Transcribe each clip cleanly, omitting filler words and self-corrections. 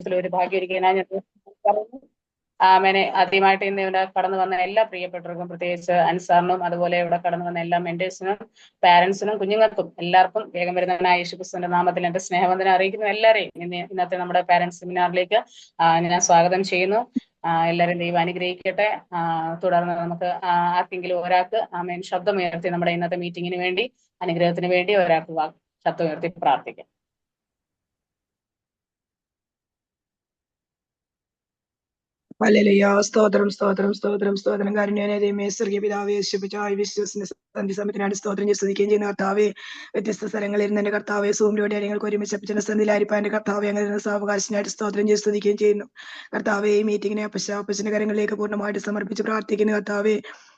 ജീവിതത്തിൽ ഒരു ഭാഗ്യം ഇരിക്കാനായി ഞാൻ പറയുന്നു. ആമേനെ. ആദ്യമായിട്ട് ഇന്ന് ഇവിടെ കടന്നു വന്ന എല്ലാ പ്രിയപ്പെട്ടവർക്കും, പ്രത്യേകിച്ച് അൻസാറിനും അതുപോലെ ഇവിടെ കടന്നു വന്ന എല്ലാ മെന്റേഴ്സിനും, പാരന്റ്സിനും, കുഞ്ഞുങ്ങൾക്കും എല്ലാവർക്കും വേഗം വരുന്നതിനായ യേശുക്രിസ്തുവിന്റെ നാമത്തിൽ എന്റെ സ്നേഹവന്ദനം അറിയിക്കുന്നു. എല്ലാവരെയും ഇന്നത്തെ നമ്മുടെ പാരന്റ്സ് സെമിനാറിലേക്ക് ഞാൻ സ്വാഗതം ചെയ്യുന്നു. എല്ലാവരും ദൈവം അനുഗ്രഹിക്കട്ടെ. തുടർന്ന് നമുക്ക് ആർക്കെങ്കിലും ഒരാൾക്ക് ആമേൻ ശബ്ദമുയർത്തി നമ്മുടെ ഇന്നത്തെ മീറ്റിങ്ങിന് വേണ്ടി, അനുഗ്രഹത്തിന് വേണ്ടി ഒരാൾക്ക് ശബ്ദമുയർത്തി പ്രാർത്ഥിക്കാം. ഹല്ലേലൂയ. സ്തോത്രം സ്തോത്രം സ്തോത്രം സ്തോത്രം. കാരുണ്യവാനായ ദൈവമേ, സ്വർഗ്ഗീയ പിതാവേ, യേശുപിതാവേ, വിശ്വസിന്റെ സന്ധിസമയത്തിനാണ് സ്തോത്രം സ്തുതിക്കുകയും ചെയ്യുന്ന കർത്താവേ, വ്യത്യസ്ത സ്ഥലങ്ങളിൽ ഇരുന്ന് എന്റെ കർത്താവെ സൂമിലൂടെ ഞങ്ങൾക്ക് ഒരുമിച്ച് അപ്പച്ചന്റെ സന്ധിയിലായിരിക്കാൻ എന്റെ കർത്താവെ അങ്ങനെ സാവകാശനായിട്ട് സ്തോത്രം ചെയ്ത് സ്തുതിക്കുകയും ചെയ്യുന്നു. കർത്താവെ, ഈ മീറ്റിങ്ങിനെ അപ്പച്ചന്റെ കരങ്ങളിലേക്ക് പൂർണ്ണമായിട്ട് സമർപ്പിച്ച് പ്രാർത്ഥിക്കുന്നു. കർത്താവെ,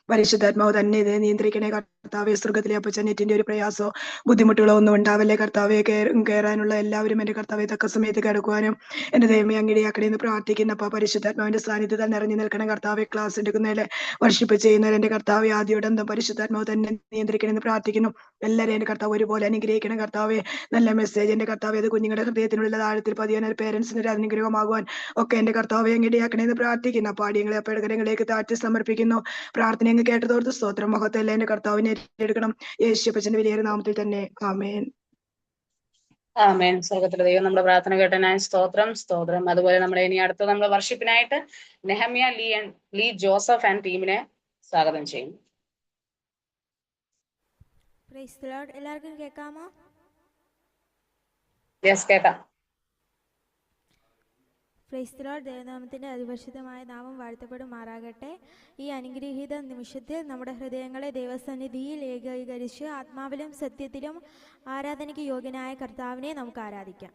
പരിശുദ്ധാത്മാവ് തന്നെ ഇതിനെ നിയന്ത്രിക്കണേ കർത്താവെ. സ്വർഗത്തിലെ അപ്പച്ചൻ നെറ്റിന്റെ ഒരു പ്രയാസോ ബുദ്ധിമുട്ടുകളോ ഒന്നും ഉണ്ടാവല്ലേ കർത്താവെ. കയറാനുള്ള എല്ലാവരും എന്റെ കർത്താവെ തക്ക സമയത്ത് കിടക്കുവാനും എന്റെ ദൈവമേ അങ്ങിടെയാക്കണേന്ന് പ്രാർത്ഥിക്കുന്നപ്പ പരിശുദ്ധാത്മാവിന്റെ സാന്നിധ്യത്തിൽ നിറഞ്ഞു നിൽക്കണം കർത്താവെ. ക്ലാസ് എടുക്കുന്നതിലെ വർഷിപ്പ് ചെയ്യുന്നവരെ എന്റെ കർത്താവെ ആദ്യോടന്തം പരിശുദ്ധാത്മാവ് തന്നെ നിയന്ത്രിക്കണമെന്ന് പ്രാർത്ഥിക്കുന്നു. എല്ലാവരും എന്റെ കർത്താവ് ഒരുപോലെ അനുഗ്രഹിക്കണം കർത്താവെ. നല്ല മെസ്സേജ് എന്റെ കർത്താവെ അത് കുഞ്ഞുങ്ങളുടെ ഹൃദയത്തിനുള്ള ആഴത്തിൽ പതിയാൻ പേരൻസിന് ഒരു അനുഗ്രഹമാകുവാൻ ഒക്കെ എന്റെ കർത്താവെ അങ്ങിടെയാക്കണേന്ന് പ്രാർത്ഥിക്കുന്നു. പാടിയങ്ങളെ അപ്പഴകരങ്ങളിലേക്ക് താഴ്ത്തി സമർപ്പിക്കുന്നു. പ്രാർത്ഥന അങ്ങ് കേട്ടതോർത്ത് സ്തോത്രം. മഹത്വം എന്റെ കർത്താവിനെ ഏറ്റെടുക്കണം യേശുപ്പച്ചന്റെ വലിയ നാമത്തിൽ തന്നെ. ആമേൻ. ആമേൻ. സ്വർഗത്തിലെ ദൈവം നമ്മുടെ പ്രാർത്ഥന കേട്ടനായി സ്തോത്രം സ്തോത്രം. അതുപോലെ നമ്മുടെ ഇനി അടുത്ത നമ്മുടെ വർഷിപ്പിനായിട്ട് നെഹമ്യ ലീ ജോസഫ് ആൻഡ് ടീമിനെ സ്വാഗതം ചെയ്യുന്നു. എല്ലാവർക്കും കേൾക്കാമോ? യെസ്, കേൾക്കാം. Praise the Lord. ദൈവനാമത്തിന്റെ അതിപരിശുദ്ധമായ നാമം വാഴ്ത്തപ്പെടുമാറാകട്ടെ. ഈ അനുഗ്രഹീത നിമിഷത്തിൽ നമ്മുടെ ഹൃദയങ്ങളെ ദൈവസന്നിധിയിൽ ഏകീകരിച്ച് ആത്മാവിലും സത്യത്തിലും ആരാധനയ്ക്ക് യോഗ്യനായ കർത്താവിനെ നമുക്ക് ആരാധിക്കാം.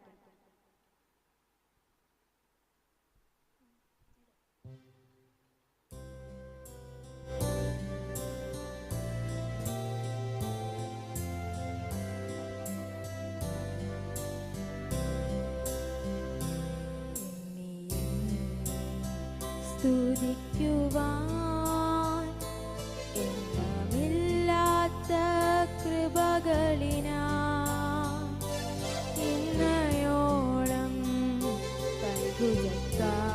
സ്തുതിക്കുവാൻ എണ്ണമില്ലാത്ത കൃപകളിനാ ഇന്നയോളം കൈകുലക്കാൻ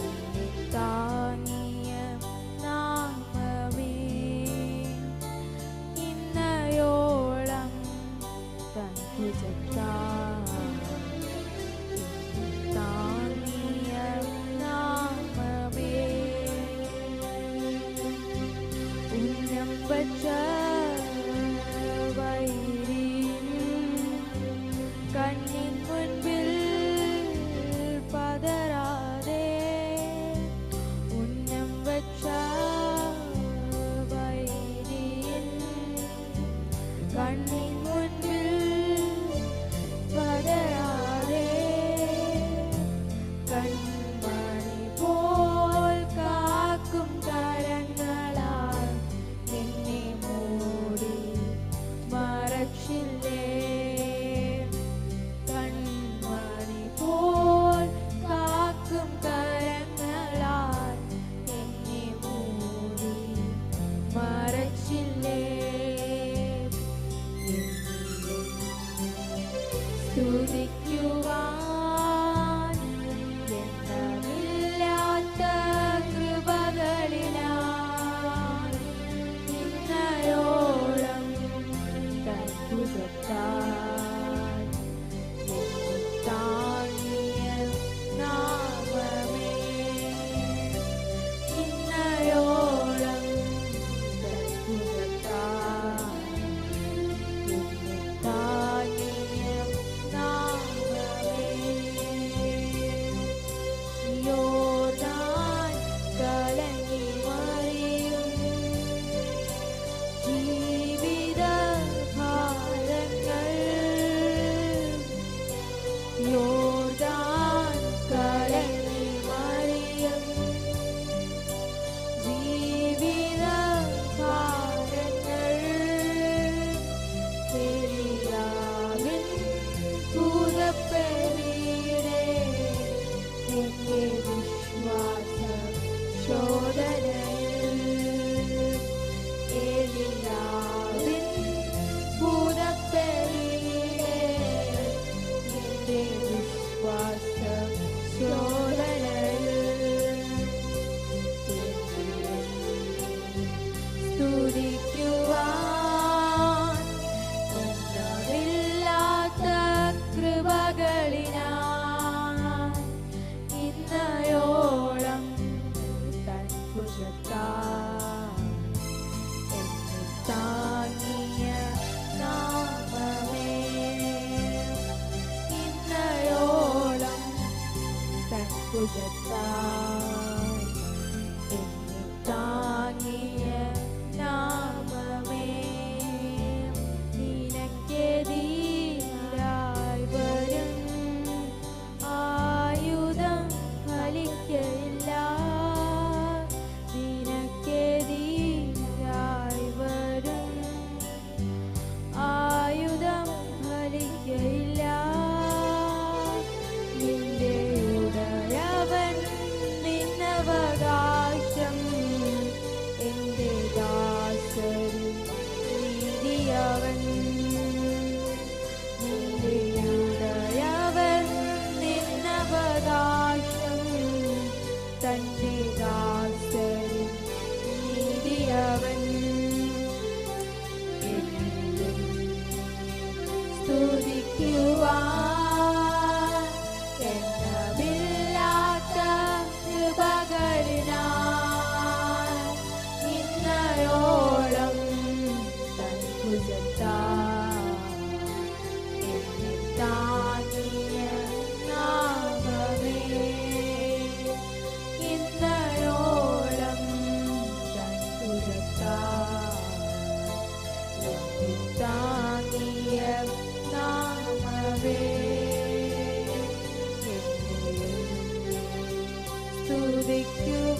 എന്നെ താങ്ങിയ നാമമേ, ഇന്നയോളം കൈകുലക്കാൻ കണ്ണിൻ മുൻപിൽ ഭുജത്താൽ എന്നെ താങ്ങിയ നാമമേ, നിനക്കെതിരായി വരും ആയുധം ഫലിക്കയില്ല. നിനക്കെതിരായി വരും ആയുധം ഫലിക്കയില്ല. നിന്റെ ഉടയവൻ നിന്നവകാശം, എന്റെ ദാസരിൽ നീതിയവൻ. നിന്റെ ഉടയവൻ നിന്നവകാശം, തന്റെ ദാസരിൽ നീതിയവൻ. എന്നും സ്തുതിക്കുവാൻ എണ്ണമില്ലാത്ത കൃപകളിനാൽ ഇന്നയോളം തൻ ഭുജത്താൽ എന്നെ താങ്ങിയ നാമമേ, ഇന്നയോളം തൻ ഭുജത്താൽ എന്നെ താങ്ങിയ നാമമേ.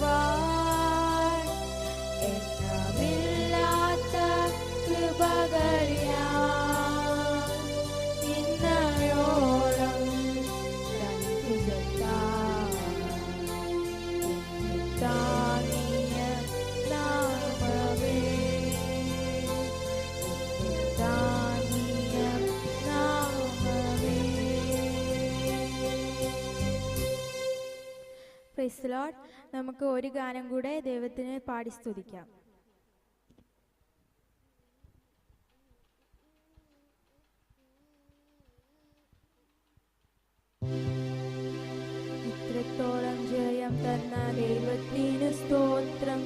സ്തുതിക്കുവാൻ എണ്ണമില്ലാത്ത കൃപകളിനാൽ ഇന്നയോളം തൻ ഭുജത്താൽ എന്നെ താങ്ങിയ നാമമേ, എന്നെ താങ്ങിയ നാമമേ. Praise the Lord. നമുക്ക് ഒരു ഗാനം കൂടെ ദൈവത്തിന് പാടി സ്തുതിക്കാം. ഇത്രത്തോളം ജയം തന്ന ദൈവത്തിനു സ്തോത്രം,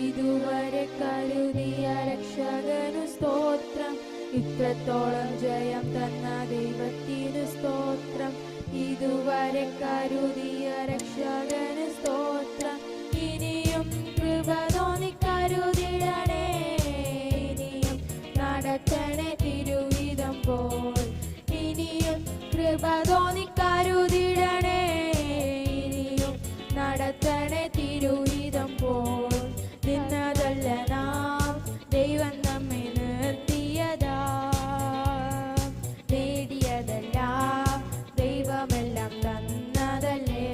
ഇതുവരെ കരുതിയ രക്ഷകനു സ്തോത്രം. ഇത്രത്തോളം ജയം തന്ന ദൈവത്തിനു സ്തോത്രം, ഇതുവരെ കരുതിയ രക്ഷകന് സ്തോത്രം. ഇനിയും കൃപ തോന്നി കരുതിടണേ, ഇനിയും നടത്തണേ തിരുവിധം പോൽ. ഇനിയും കൃപ തോന്നി കരുതിടണേ, ഇനിയും നടത്തണേ തിരുവിധം പോൽ. നിന്നതല്ല നാം ദൈവം നമ്മെ നിർത്തിയതാ, നേടിയതല്ല ദൈവമെല്ലാം തന്നതല്ലേ.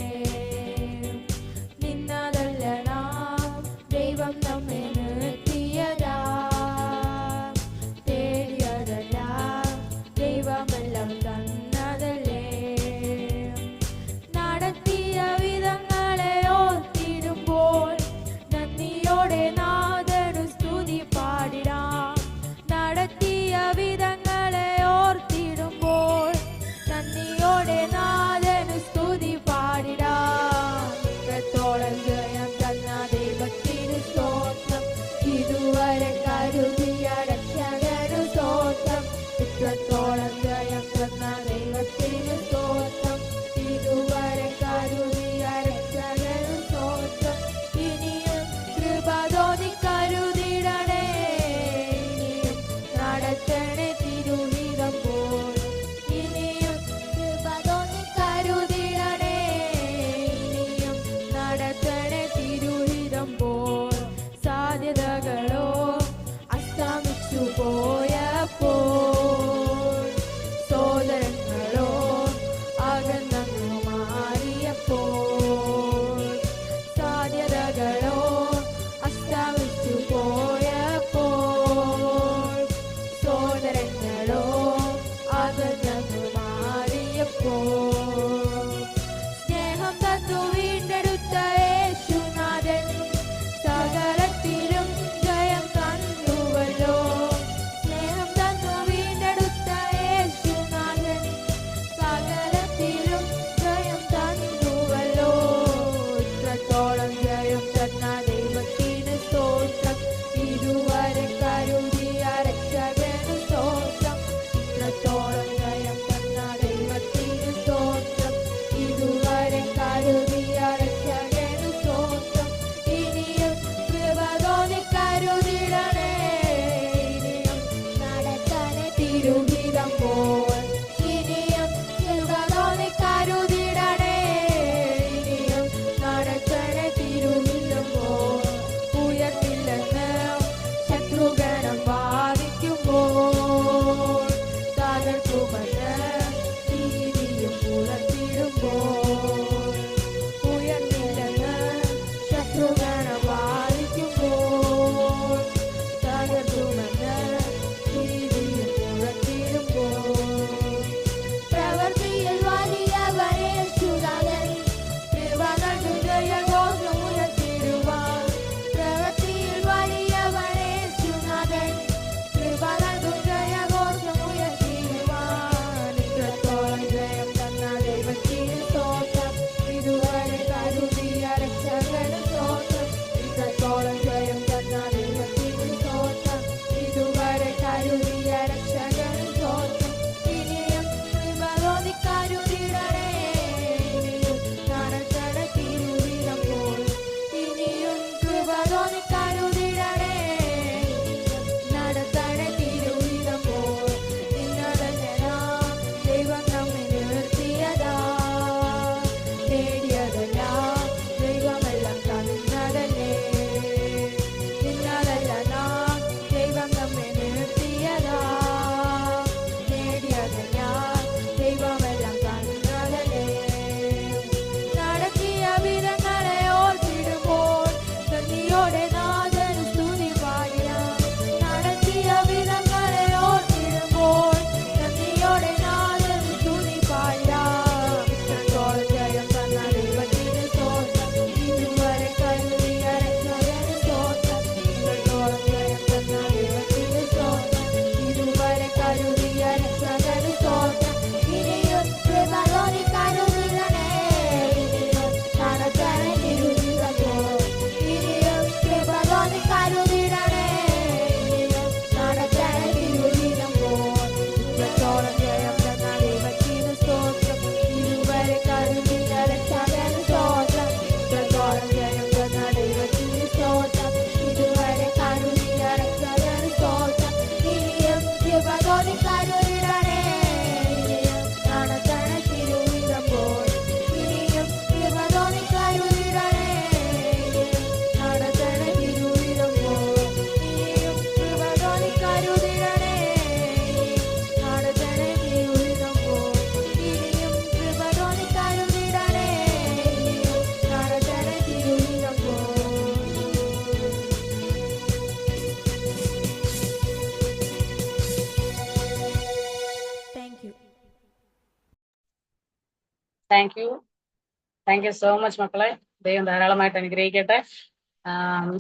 താങ്ക് യു സോ മച്ച് മക്കളെ. ദൈവം ധാരാളമായിട്ട് അനുഗ്രഹിക്കട്ടെ.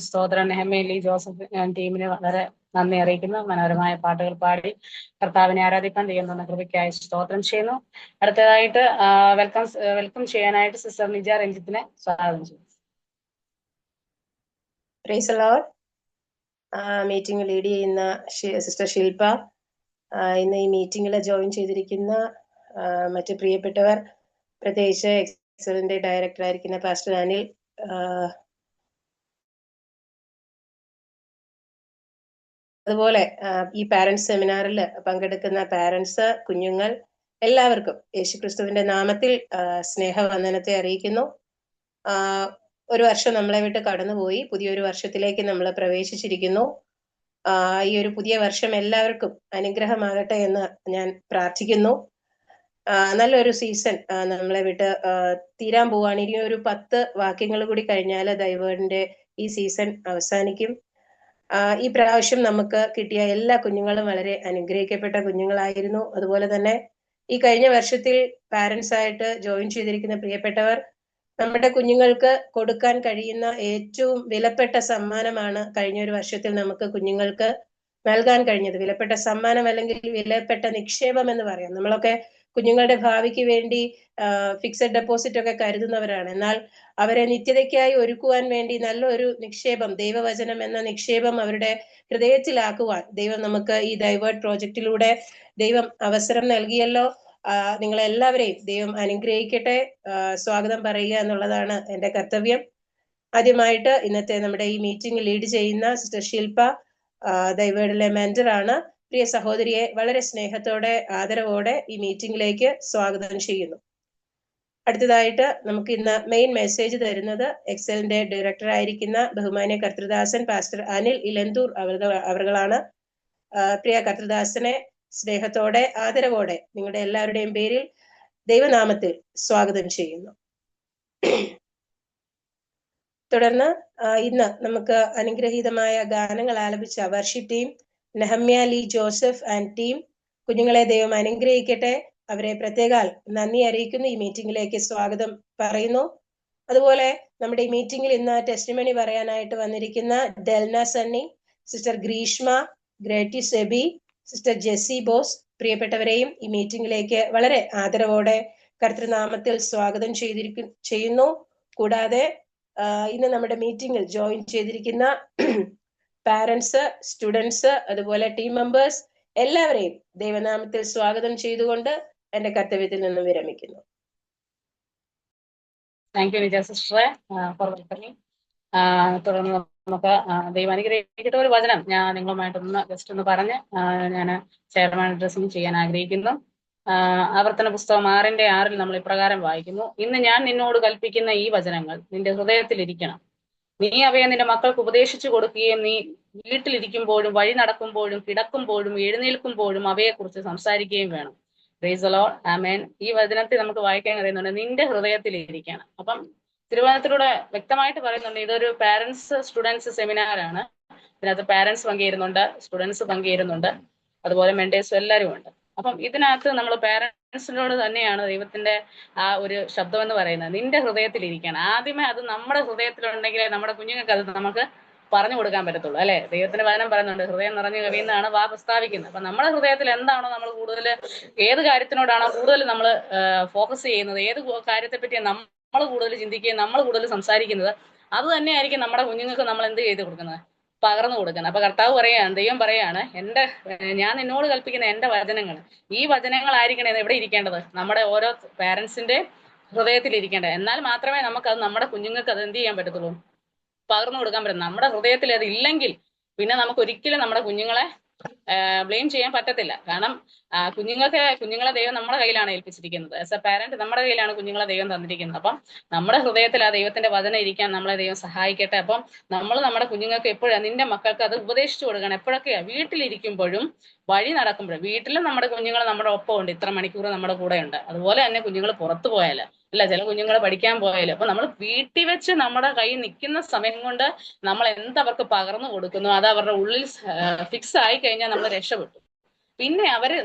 സ്തോത്രം. നെഹമ്യ ജോസഫ് ടീമിന് വളരെ നന്ദി അറിയിക്കുന്നു. മനോഹരമായ പാട്ടുകൾ പാടി കർത്താവിനെ ആരാധിക്കാൻ ദൈവം തന്ന കൃപയ്ക്കായി സ്തോത്രം ചെയ്യുന്നു. അടുത്തതായിട്ട് വെൽക്കം ചെയ്യാനായിട്ട് സിസ്റ്റർ നിജ രഞ്ജിത്തിനെ സ്വാഗതം ചെയ്യുന്നു. Price the Lord. Meeting lead ചെയ്യുന്ന സിസ്റ്റർ ശില്പ, ഇന്ന് ഈ മീറ്റിംഗിൽ ജോയിൻ ചെയ്തിരിക്കുന്ന മറ്റു പ്രിയപ്പെട്ടവർ, പ്രത്യേകിച്ച് എക്സലിന്റെ ഡയറക്ടർ ആയിരിക്കുന്ന പാസ്റ്റർ അനിൽ, അതുപോലെ ഈ പാരന്റ്സ് സെമിനാറിൽ പങ്കെടുക്കുന്ന പാരന്റ്സ്, കുഞ്ഞുങ്ങൾ എല്ലാവർക്കും യേശുക്രിസ്തുവിന്റെ നാമത്തിൽ സ്നേഹവന്ദനത്തെ അറിയിക്കുന്നു. ഒരു വർഷം നമ്മളെ വിട്ട് കടന്നുപോയി, പുതിയൊരു വർഷത്തിലേക്ക് നമ്മൾ പ്രവേശിച്ചിരിക്കുന്നു. ഈ ഒരു പുതിയ വർഷം എല്ലാവർക്കും അനുഗ്രഹമാകട്ടെ എന്ന് ഞാൻ പ്രാർത്ഥിക്കുന്നു. നല്ലൊരു സീസൺ നമ്മളെ വിട്ട് തീരാൻ പോവാണ്. ഇനി ഒരു 10 വാക്യങ്ങൾ കൂടി കഴിഞ്ഞാൽ ദൈവത്തിന്റെ ഈ സീസൺ അവസാനിക്കും. ഈ പ്രാവശ്യം നമുക്ക് കിട്ടിയ എല്ലാ കുഞ്ഞുങ്ങളും വളരെ അനുഗ്രഹിക്കപ്പെട്ട കുഞ്ഞുങ്ങളായിരുന്നു. അതുപോലെ തന്നെ ഈ കഴിഞ്ഞ വർഷത്തിൽ പാരന്റ്സ് ആയിട്ട് ജോയിൻ ചെയ്തിരിക്കുന്ന പ്രിയപ്പെട്ടവർ, നമ്മുടെ കുഞ്ഞുങ്ങൾക്ക് കൊടുക്കാൻ കഴിയുന്ന ഏറ്റവും വിലപ്പെട്ട സമ്മാനമാണ് കഴിഞ്ഞ ഒരു വർഷത്തിൽ നമുക്ക് കുഞ്ഞുങ്ങൾക്ക് നൽകാൻ കഴിഞ്ഞത്. വിലപ്പെട്ട സമ്മാനം അല്ലെങ്കിൽ വിലപ്പെട്ട നിക്ഷേപം എന്ന് പറയാം. നമ്മളൊക്കെ കുഞ്ഞുങ്ങളുടെ ഭാവിക്ക് വേണ്ടി ഫിക്സഡ് ഡെപ്പോസിറ്റ് ഒക്കെ കരുതുന്നവരാണ്. എന്നാൽ അവരെ നിത്യതയ്ക്കായി ഒരുക്കുവാൻ വേണ്ടി നല്ലൊരു നിക്ഷേപം, ദൈവവചനം എന്ന നിക്ഷേപം അവരുടെ ഹൃദയത്തിലാക്കുവാൻ ദൈവം നമുക്ക് ഈ ഡൈവേർട്ട് പ്രോജക്റ്റിലൂടെ ദൈവം അവസരം നൽകിയല്ലോ. നിങ്ങളെല്ലാവരെയും ദൈവം അനുഗ്രഹിക്കട്ടെ. സ്വാഗതം പറയുക എന്നുള്ളതാണ് എൻ്റെ കർത്തവ്യം. ആദ്യമായിട്ട് ഇന്നത്തെ നമ്മുടെ ഈ മീറ്റിംഗ് ലീഡ് ചെയ്യുന്ന സിസ്റ്റർ ശില്പ, ദൈവേർഡിലെ മെന്ററാണ്. പ്രിയ സഹോദരിയെ വളരെ സ്നേഹത്തോടെ ആദരവോടെ ഈ മീറ്റിംഗിലേക്ക് സ്വാഗതം ചെയ്യുന്നു. അടുത്തതായിട്ട് നമുക്ക് ഇന്ന് മെയിൻ മെസ്സേജ് തരുന്നത് എക്സലിന്റെ ഡയറക്ടർ ആയിരിക്കുന്ന ബഹുമാന്യ കർത്തൃദാസൻ പാസ്റ്റർ അനിൽ ഇലന്തൂർ അവർകളാണ്. പ്രിയ കർത്തൃദാസനെ സ്നേഹത്തോടെ ആദരവോടെ നിങ്ങളുടെ എല്ലാവരുടെയും പേരിൽ ദൈവനാമത്തിൽ സ്വാഗതം ചെയ്യുന്നു. തുടർന്ന് ഇന്ന് നമുക്ക് അനുഗ്രഹീതമായ ഗാനങ്ങൾ ആലപിച്ച worship team, Nehemiah Lee Joseph and team, കുഞ്ഞുങ്ങളെ ദൈവം അനുഗ്രഹിക്കട്ടെ. അവരെ പ്രത്യേകാൽ നന്ദി അറിയിക്കുന്നു. ഈ മീറ്റിംഗിലേക്ക് സ്വാഗതം പറയുന്നു. അതുപോലെ നമ്മുടെ ഈ മീറ്റിംഗിൽ ഇന്ന് ടെസ്റ്റിമണി പറയാനായിട്ട് വന്നിരിക്കുന്ന ഡെൽന സണ്ണി, സിസ്റ്റർ ഗ്രീഷ്മ, ഗ്രേറ്റി സെബി, സിസ്റ്റർ ജെസ്സി ബോസ്, പ്രിയപ്പെട്ടവരെയും ഈ മീറ്റിംഗിലേക്ക് വളരെ ആദരവോടെ കർത്തൃനാമത്തിൽ സ്വാഗതം ചെയ്യുന്നു. കൂടാതെ ഇന്ന് നമ്മുടെ മീറ്റിംഗിൽ ജോയിൻ ചെയ്തിരിക്കുന്ന പാരന്റ്സ്, സ്റ്റുഡൻസ്, അതുപോലെ ടീം മെമ്പേഴ്സ് എല്ലാവരെയും ദൈവനാമത്തിൽ സ്വാഗതം ചെയ്തുകൊണ്ട് എന്റെ കർത്തവ്യത്തിൽ നിന്നും വിരമിക്കുന്നു. താങ്ക് യു നിജ സിസ്റ്ററെ ഫോർ വെൽക്കമിങ്. തുടർന്ന് നമുക്ക് ദൈവം അനുഗ്രഹിക്കട്ടെ. ഒരു വചനം ഞാൻ നിങ്ങളുമായിട്ടൊന്ന് ജസ്റ്റ് ഒന്ന് പറഞ്ഞ് ഞാൻ ചെയർമാൻ അഡ്രസ്സിങ് ചെയ്യാൻ ആഗ്രഹിക്കുന്നു. ആവർത്തന പുസ്തകം 6:6 നമ്മൾ ഇപ്രകാരം വായിക്കുന്നു: ഇന്ന് ഞാൻ നിന്നോട് കൽപ്പിക്കുന്ന ഈ വചനങ്ങൾ നിന്റെ ഹൃദയത്തിലിരിക്കണം. നീ അവയെ നിന്റെ മക്കൾക്ക് ഉപദേശിച്ചു കൊടുക്കുകയും നീ വീട്ടിലിരിക്കുമ്പോഴും വഴി നടക്കുമ്പോഴും കിടക്കുമ്പോഴും എഴുന്നേൽക്കുമ്പോഴും അവയെക്കുറിച്ച് സംസാരിക്കുകയും വേണം. Praise the Lord. ആമേൻ. ഈ വചനത്തിൽ നമുക്ക് വായിക്കാൻ കഴിയുന്നുണ്ട് നിന്റെ ഹൃദയത്തിലിരിക്കണം. അപ്പം തിരുവചനത്തിലൂടെ വ്യക്തമായിട്ട് പറയുന്നുണ്ട് ഇതൊരു പാരന്റ്സ് സ്റ്റുഡൻസ് സെമിനാറാണ്. ഇതിനകത്ത് പാരന്റ്സ് പങ്കുചേരുന്നുണ്ട്, സ്റ്റുഡൻസ് പങ്കുചേരുന്നുണ്ട്, അതുപോലെ മെന്റേഴ്സും എല്ലാവരും ഉണ്ട്. അപ്പം ഇതിനകത്ത് നമ്മൾ പാരന്റ്സിനോട് തന്നെയാണ് ദൈവത്തിന്റെ ആ ഒരു ശബ്ദം എന്ന് പറയുന്നത്. നിന്റെ ഹൃദയത്തിലിരിക്കണം. ആദ്യമേ അത് നമ്മുടെ ഹൃദയത്തിലുണ്ടെങ്കിലേ നമ്മുടെ കുഞ്ഞുങ്ങൾക്ക് അത് നമുക്ക് പറഞ്ഞു കൊടുക്കാൻ പറ്റത്തുള്ളൂ, അല്ലെ? ദൈവത്തിന്റെ വചനം പറയുന്നുണ്ട് ഹൃദയം നിറഞ്ഞു കവിയുന്നതാണ് വാ പ്രസ്താവിക്കുന്നത്. അപ്പൊ നമ്മുടെ ഹൃദയത്തിൽ എന്താണോ നമ്മൾ കൂടുതൽ, ഏത് കാര്യത്തിനോടാണോ കൂടുതൽ നമ്മൾ ഫോക്കസ് ചെയ്യുന്നത്, ഏത് കാര്യത്തെ പറ്റി നമ്മൾ കൂടുതൽ ചിന്തിക്കുകയും നമ്മൾ കൂടുതൽ സംസാരിക്കുന്നത്, അത് തന്നെയായിരിക്കും നമ്മുടെ കുഞ്ഞുങ്ങൾക്ക് നമ്മൾ എന്ത് ചെയ്ത് കൊടുക്കുന്നത്, പകർന്നു കൊടുക്കുന്നത്. അപ്പൊ കർത്താവ് പറയാണ്, ദൈവം പറയാണ്, ഞാൻ നിന്നോട് കൽപ്പിക്കുന്ന എന്റെ വചനങ്ങൾ, ഈ വചനങ്ങളായിരിക്കണം എവിടെ ഇരിക്കേണ്ടത്, നമ്മുടെ ഓരോ പാരന്റ്സിന്റെ ഹൃദയത്തിൽ ഇരിക്കേണ്ടത്. എന്നാൽ മാത്രമേ നമുക്കത് നമ്മുടെ കുഞ്ഞുങ്ങൾക്ക് അത് എന്ത് ചെയ്യാൻ പറ്റത്തുള്ളൂ, പകർന്നു കൊടുക്കാൻ പറ്റും. നമ്മുടെ ഹൃദയത്തിൽ അത് ഇല്ലെങ്കിൽ പിന്നെ നമുക്ക് ഒരിക്കലും നമ്മുടെ കുഞ്ഞുങ്ങളെ ബ്ലെയിം ചെയ്യാൻ പറ്റത്തില്ല. കാരണം കുഞ്ഞുങ്ങളെ ദൈവം നമ്മുടെ കയ്യിലാണ് ഏൽപ്പിച്ചിരിക്കുന്നത്. ആസ് എ പാരന്റ് നമ്മുടെ കയ്യിലാണ് കുഞ്ഞുങ്ങളെ ദൈവം തന്നിരിക്കുന്നത്. അപ്പം നമ്മുടെ ഹൃദയത്തിൽ ആ ദൈവത്തിന്റെ വചനം ഇരിക്കാൻ നമ്മളെ ദൈവം സഹായിക്കട്ടെ. അപ്പം നമ്മൾ നമ്മുടെ കുഞ്ഞുങ്ങൾക്ക് എപ്പോഴാണ്, നിന്റെ മക്കൾക്ക് അത് ഉപദേശിച്ചു കൊടുക്കണം. എപ്പോഴൊക്കെയാ? വീട്ടിലിരിക്കുമ്പോഴും വഴി നടക്കുമ്പോഴും. വീട്ടിലും നമ്മുടെ കുഞ്ഞുങ്ങൾ നമ്മുടെ ഒപ്പം ഉണ്ട്, ഇത്ര മണിക്കൂർ നമ്മുടെ കൂടെ ഉണ്ട്. അതുപോലെ തന്നെ കുഞ്ഞുങ്ങൾ പുറത്തു പോയാല്, അല്ല ചില കുഞ്ഞുങ്ങൾ പഠിക്കാൻ പോയാലും, അപ്പൊ നമ്മൾ വീട്ടിൽ വെച്ച് നമ്മുടെ കൈ നിൽക്കുന്ന സമയം കൊണ്ട് നമ്മൾ എന്തവർക്ക് പകർന്നു കൊടുക്കുന്നു അത് അവരുടെ ഉള്ളിൽ ഫിക്സ് ആയി കഴിഞ്ഞാൽ നമ്മൾ രക്ഷപ്പെട്ടു. പിന്നെ അവര്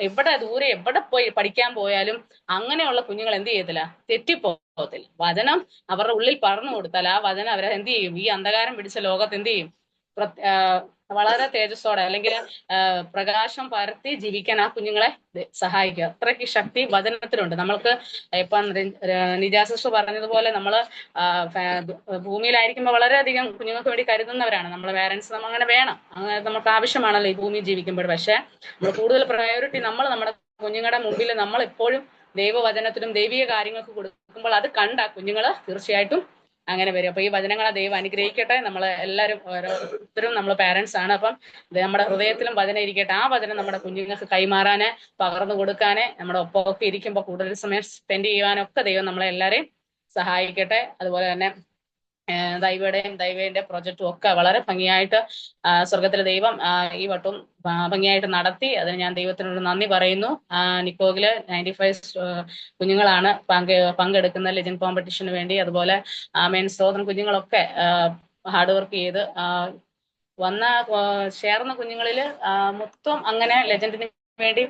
എവിടെ ദൂരെ എവിടെ പോയി പഠിക്കാൻ പോയാലും അങ്ങനെയുള്ള കുഞ്ഞുങ്ങൾ എന്ത് ചെയ്യത്തില്ല, തെറ്റിപ്പോകത്തില്ല. വചനം അവരുടെ ഉള്ളിൽ പറഞ്ഞു കൊടുത്താൽ ആ വചനം അവരെ എന്ത് ചെയ്യും, ഈ അന്ധകാരം പിടിച്ച ലോകത്ത് എന്ത് ചെയ്യും, വളരെ തേജസ്സോടെ അല്ലെങ്കിൽ പ്രകാശം പരത്തി ജീവിക്കാൻ ആ കുഞ്ഞുങ്ങളെ സഹായിക്കുക. അത്രയ്ക്ക് ശക്തി വചനത്തിലുണ്ട്. നമ്മൾക്ക് ഇപ്പം നിജാ സിസ്റ്റർ പറഞ്ഞതുപോലെ നമ്മള് ഭൂമിയിലായിരിക്കുമ്പോൾ വളരെയധികം കുഞ്ഞുങ്ങൾക്ക് വേണ്ടി കരുതുന്നവരാണ് നമ്മളെ പേരൻസ്. നമ്മൾ അങ്ങനെ വേണം, അങ്ങനെ നമുക്ക് ആവശ്യമാണല്ലോ ഈ ഭൂമി ജീവിക്കുമ്പോൾ. പക്ഷെ നമ്മൾ കൂടുതൽ പ്രയോറിറ്റി നമ്മുടെ കുഞ്ഞുങ്ങളുടെ മുമ്പിൽ നമ്മൾ എപ്പോഴും ദൈവവചനത്തിലും ദൈവിക കാര്യങ്ങൾക്ക് കൊടുക്കുമ്പോൾ അത് കണ്ട കുഞ്ഞുങ്ങള് തീർച്ചയായിട്ടും അങ്ങനെ വരും. അപ്പൊ ഈ വചനങ്ങളെ ദൈവം അനുഗ്രഹിക്കട്ടെ. നമ്മൾ എല്ലാവരും ഓരോരുത്തരും നമ്മൾ പാരന്റ്സ് ആണ്. അപ്പം നമ്മുടെ ഹൃദയത്തിലും വചനം ഇരിക്കട്ടെ. ആ വചനം നമ്മുടെ കുഞ്ഞുങ്ങൾക്ക് കൈമാറാന്, പകർന്നു കൊടുക്കാന്, നമ്മുടെ ഒപ്പമൊക്കെ ഇരിക്കുമ്പോൾ കൂടുതൽ സമയം സ്പെൻഡ് ചെയ്യുവാനൊക്കെ ദൈവം നമ്മളെ എല്ലാവരെയും സഹായിക്കട്ടെ. അതുപോലെ തന്നെ ദൈവയുടെ പ്രൊജക്റ്റും ഒക്കെ വളരെ ഭംഗിയായിട്ട് സ്വർഗത്തിലെ ദൈവം ഈ വട്ടവും ഭംഗിയായിട്ട് നടത്തി. അതിന് ഞാൻ ദൈവത്തിനോട് നന്ദി പറയുന്നു. നിക്കോഗില് 95 കുഞ്ഞുങ്ങളാണ് പങ്കെടുക്കുന്ന ലെജൻഡ് കോമ്പറ്റീഷന് വേണ്ടി. അതുപോലെ മെൻസ് കുഞ്ഞുങ്ങളൊക്കെ ഹാർഡ് വർക്ക് ചെയ്ത് ചേർന്ന കുഞ്ഞുങ്ങളിൽ മൊത്തം അങ്ങനെ ലെജൻഡിന് വേണ്ടി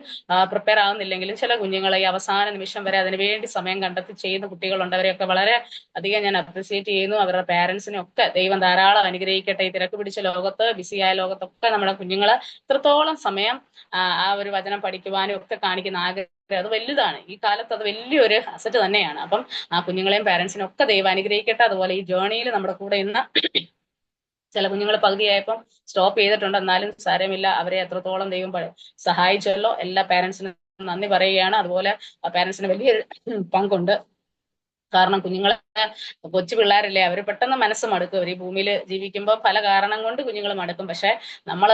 പ്രിപ്പയർ ആവുന്നില്ലെങ്കിലും ചില കുഞ്ഞുങ്ങൾ ഈ അവസാന നിമിഷം വരെ അതിനു വേണ്ടി സമയം കണ്ടെത്തി ചെയ്യുന്ന കുട്ടികളുണ്ട്. അവരെയൊക്കെ വളരെ അധികം ഞാൻ അപ്രിസിയേറ്റ് ചെയ്യുന്നു. അവരുടെ പാരന്റ്സിനെ ഒക്കെ ദൈവം ധാരാളം അനുഗ്രഹിക്കട്ടെ. ഈ തിരക്ക് പിടിച്ച ലോകത്ത്, ബിസിയായ ലോകത്തൊക്കെ നമ്മുടെ കുഞ്ഞുങ്ങൾ ഇത്രത്തോളം സമയം ആ ഒരു വചനം പഠിക്കുവാനും ഒക്കെ കാണിക്കുന്ന ആഗ്രഹം അത് വലുതാണ്. ഈ കാലത്ത് അത് വലിയൊരു അസറ്റ് തന്നെയാണ്. അപ്പം ആ കുഞ്ഞുങ്ങളെയും പാരന്റ്സിനും ഒക്കെ ദൈവം അനുഗ്രഹിക്കട്ടെ. അതുപോലെ ഈ ജേർണിയിൽ നമ്മുടെ കൂടെ ഇന്ന് ചില കുഞ്ഞുങ്ങൾ പകുതിയായപ്പം സ്റ്റോപ്പ് ചെയ്തിട്ടുണ്ട്. എന്നാലും സാരമില്ല, അവരെ എത്രത്തോളം ദൈവം സഹായിച്ചല്ലോ. എല്ലാ പാരന്റ്സിനും നന്ദി പറയുകയാണ്. അതുപോലെ പാരന്റ്സിന് വലിയൊരു പങ്കുണ്ട്. കാരണം കുഞ്ഞുങ്ങളെ കൊച്ചു പിള്ളേരല്ലേ, അവർ പെട്ടെന്ന് മനസ്സ് മടുക്കും. അവർ ഈ ഭൂമിയിൽ ജീവിക്കുമ്പോൾ പല കാരണം കൊണ്ട് കുഞ്ഞുങ്ങൾ മടുക്കും. പക്ഷെ നമ്മൾ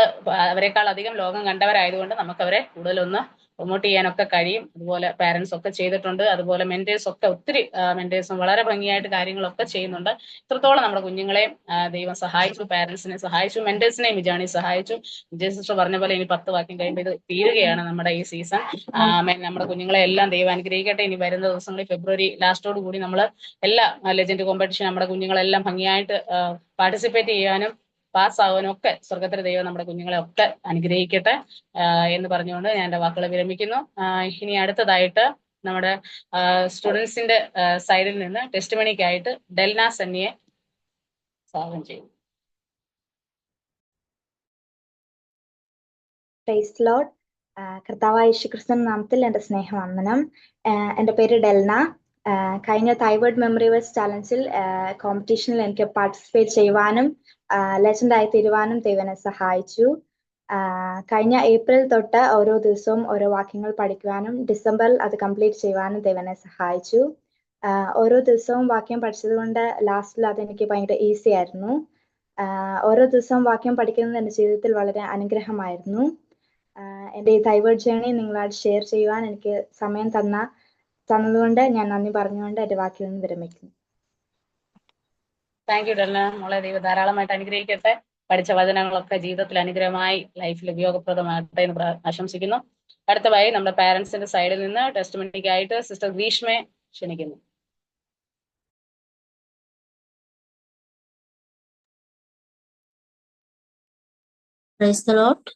അവരെക്കാൾ അധികം ലോകം കണ്ടവരായതുകൊണ്ട് നമുക്ക് അവരെ കൂടുതലൊന്ന് പ്രൊമോട്ട് ചെയ്യാനൊക്കെ കഴിയും. അതുപോലെ പാരന്റ്സ് ഒക്കെ ചെയ്തിട്ടുണ്ട്. അതുപോലെ മെന്റേഴ്സ് ഒക്കെ ഒത്തിരി മെന്റേഴ്സും വളരെ ഭംഗിയായിട്ട് കാര്യങ്ങളൊക്കെ ചെയ്യുന്നുണ്ട്. ഇത്രത്തോളം നമ്മുടെ കുഞ്ഞുങ്ങളെ ദൈവം സഹായിച്ചു, പാരന്റ്സിനെ സഹായിച്ചു, മെന്റേഴ്സിനെയും വിജാണി സഹായിച്ചു. വിജയ സിസ്റ്റർ പറഞ്ഞ പോലെ ഇനി 10 വാക്യം കഴിയുമ്പോൾ ഇത് തീരുകയാണ് നമ്മുടെ ഈ സീസൺ. നമ്മുടെ കുഞ്ഞുങ്ങളെ എല്ലാം ദൈവം അനുഗ്രഹിക്കട്ടെ. ഇനി വരുന്ന ദിവസങ്ങളിൽ ഫെബ്രുവരി ലാസ്റ്റോട് കൂടി നമ്മൾ എല്ലാ ലെജൻഡ് കോമ്പറ്റീഷൻ നമ്മുടെ കുഞ്ഞുങ്ങളെല്ലാം ഭംഗിയായിട്ട് പാർട്ടിസിപ്പേറ്റ് ചെയ്യാനും പാസ്സാവാനും ഒക്കെ സ്വർഗത്തിലെ ദൈവം നമ്മുടെ കുഞ്ഞുങ്ങളെ ഒക്കെ അനുഗ്രഹിക്കട്ടെ എന്ന് പറഞ്ഞുകൊണ്ട് ഞാൻ എൻ്റെ വാക്കുകൾ വിരമിക്കുന്നു. ഇനി അടുത്തതായിട്ട് നമ്മുടെ സ്റ്റുഡൻസിന്റെ സൈഡിൽ നിന്ന് ടെസ്റ്റ് മണിക്കായിട്ട് ഡെൽന സന്നിയെ സ്വാഗതം ചെയ്യും. Praise lord. കർത്താവായ യേശുക്രിസ്തു നാമത്തിൽ എൻ്റെ സ്നേഹവന്ദനം. എൻ്റെ പേര് ഡെൽന. കഴിഞ്ഞ തൈവേർഡ് മെമ്മറി വേഴ്സ് ചാലഞ്ചിൽ കോമ്പറ്റീഷനിൽ എനിക്ക് പാർട്ടിസിപ്പേറ്റ് ചെയ്യുവാനും ലെജൻഡായി തീരുവാനും ദൈവം എന്നെ സഹായിച്ചു. കഴിഞ്ഞ ഏപ്രിൽ തൊട്ട് ഓരോ ദിവസവും ഓരോ വാക്യങ്ങൾ പഠിക്കുവാനും ഡിസംബറിൽ അത് കംപ്ലീറ്റ് ചെയ്യുവാനും ദൈവം എന്നെ സഹായിച്ചു. ഓരോ ദിവസവും വാക്യം പഠിച്ചത് കൊണ്ട് ലാസ്റ്റിൽ അതെനിക്ക് ഭയങ്കര ഈസി ആയിരുന്നു. ഓരോ ദിവസവും വാക്യം പഠിക്കുന്നത് എൻ്റെ ജീവിതത്തിൽ വളരെ അനുഗ്രഹമായിരുന്നു. എൻ്റെ ഈ തൈവേർഡ് ജേണി നിങ്ങളോട് ഷെയർ ചെയ്യുവാൻ എനിക്ക് സമയം തന്നതുകൊണ്ട് ഞാൻ നന്ദി പറഞ്ഞുകൊണ്ട് എൻ്റെ വാക്കിൽ നിന്ന് വിരമിക്കുന്നു. Thank you Delna. മോളെ ദൈവം ധാരാളമായിട്ട് അനുഗ്രഹിക്കട്ടെ. പഠിച്ച വചനങ്ങളൊക്കെ ജീവിതത്തിൽ അനുഗ്രഹമായി ലൈഫിൽ ഉപയോഗപ്രദമാകട്ടെ എന്ന് ആശംസിക്കുന്നു. അടുത്തതായി നമ്മുടെ പാരന്റ്സിന്റെ സൈഡിൽ നിന്ന് ടെസ്റ്റ് മണിക്കായിട്ട് സിസ്റ്റർ ഗ്രീഷ്മയെ ക്ഷണിക്കുന്നു. Praise the Lord.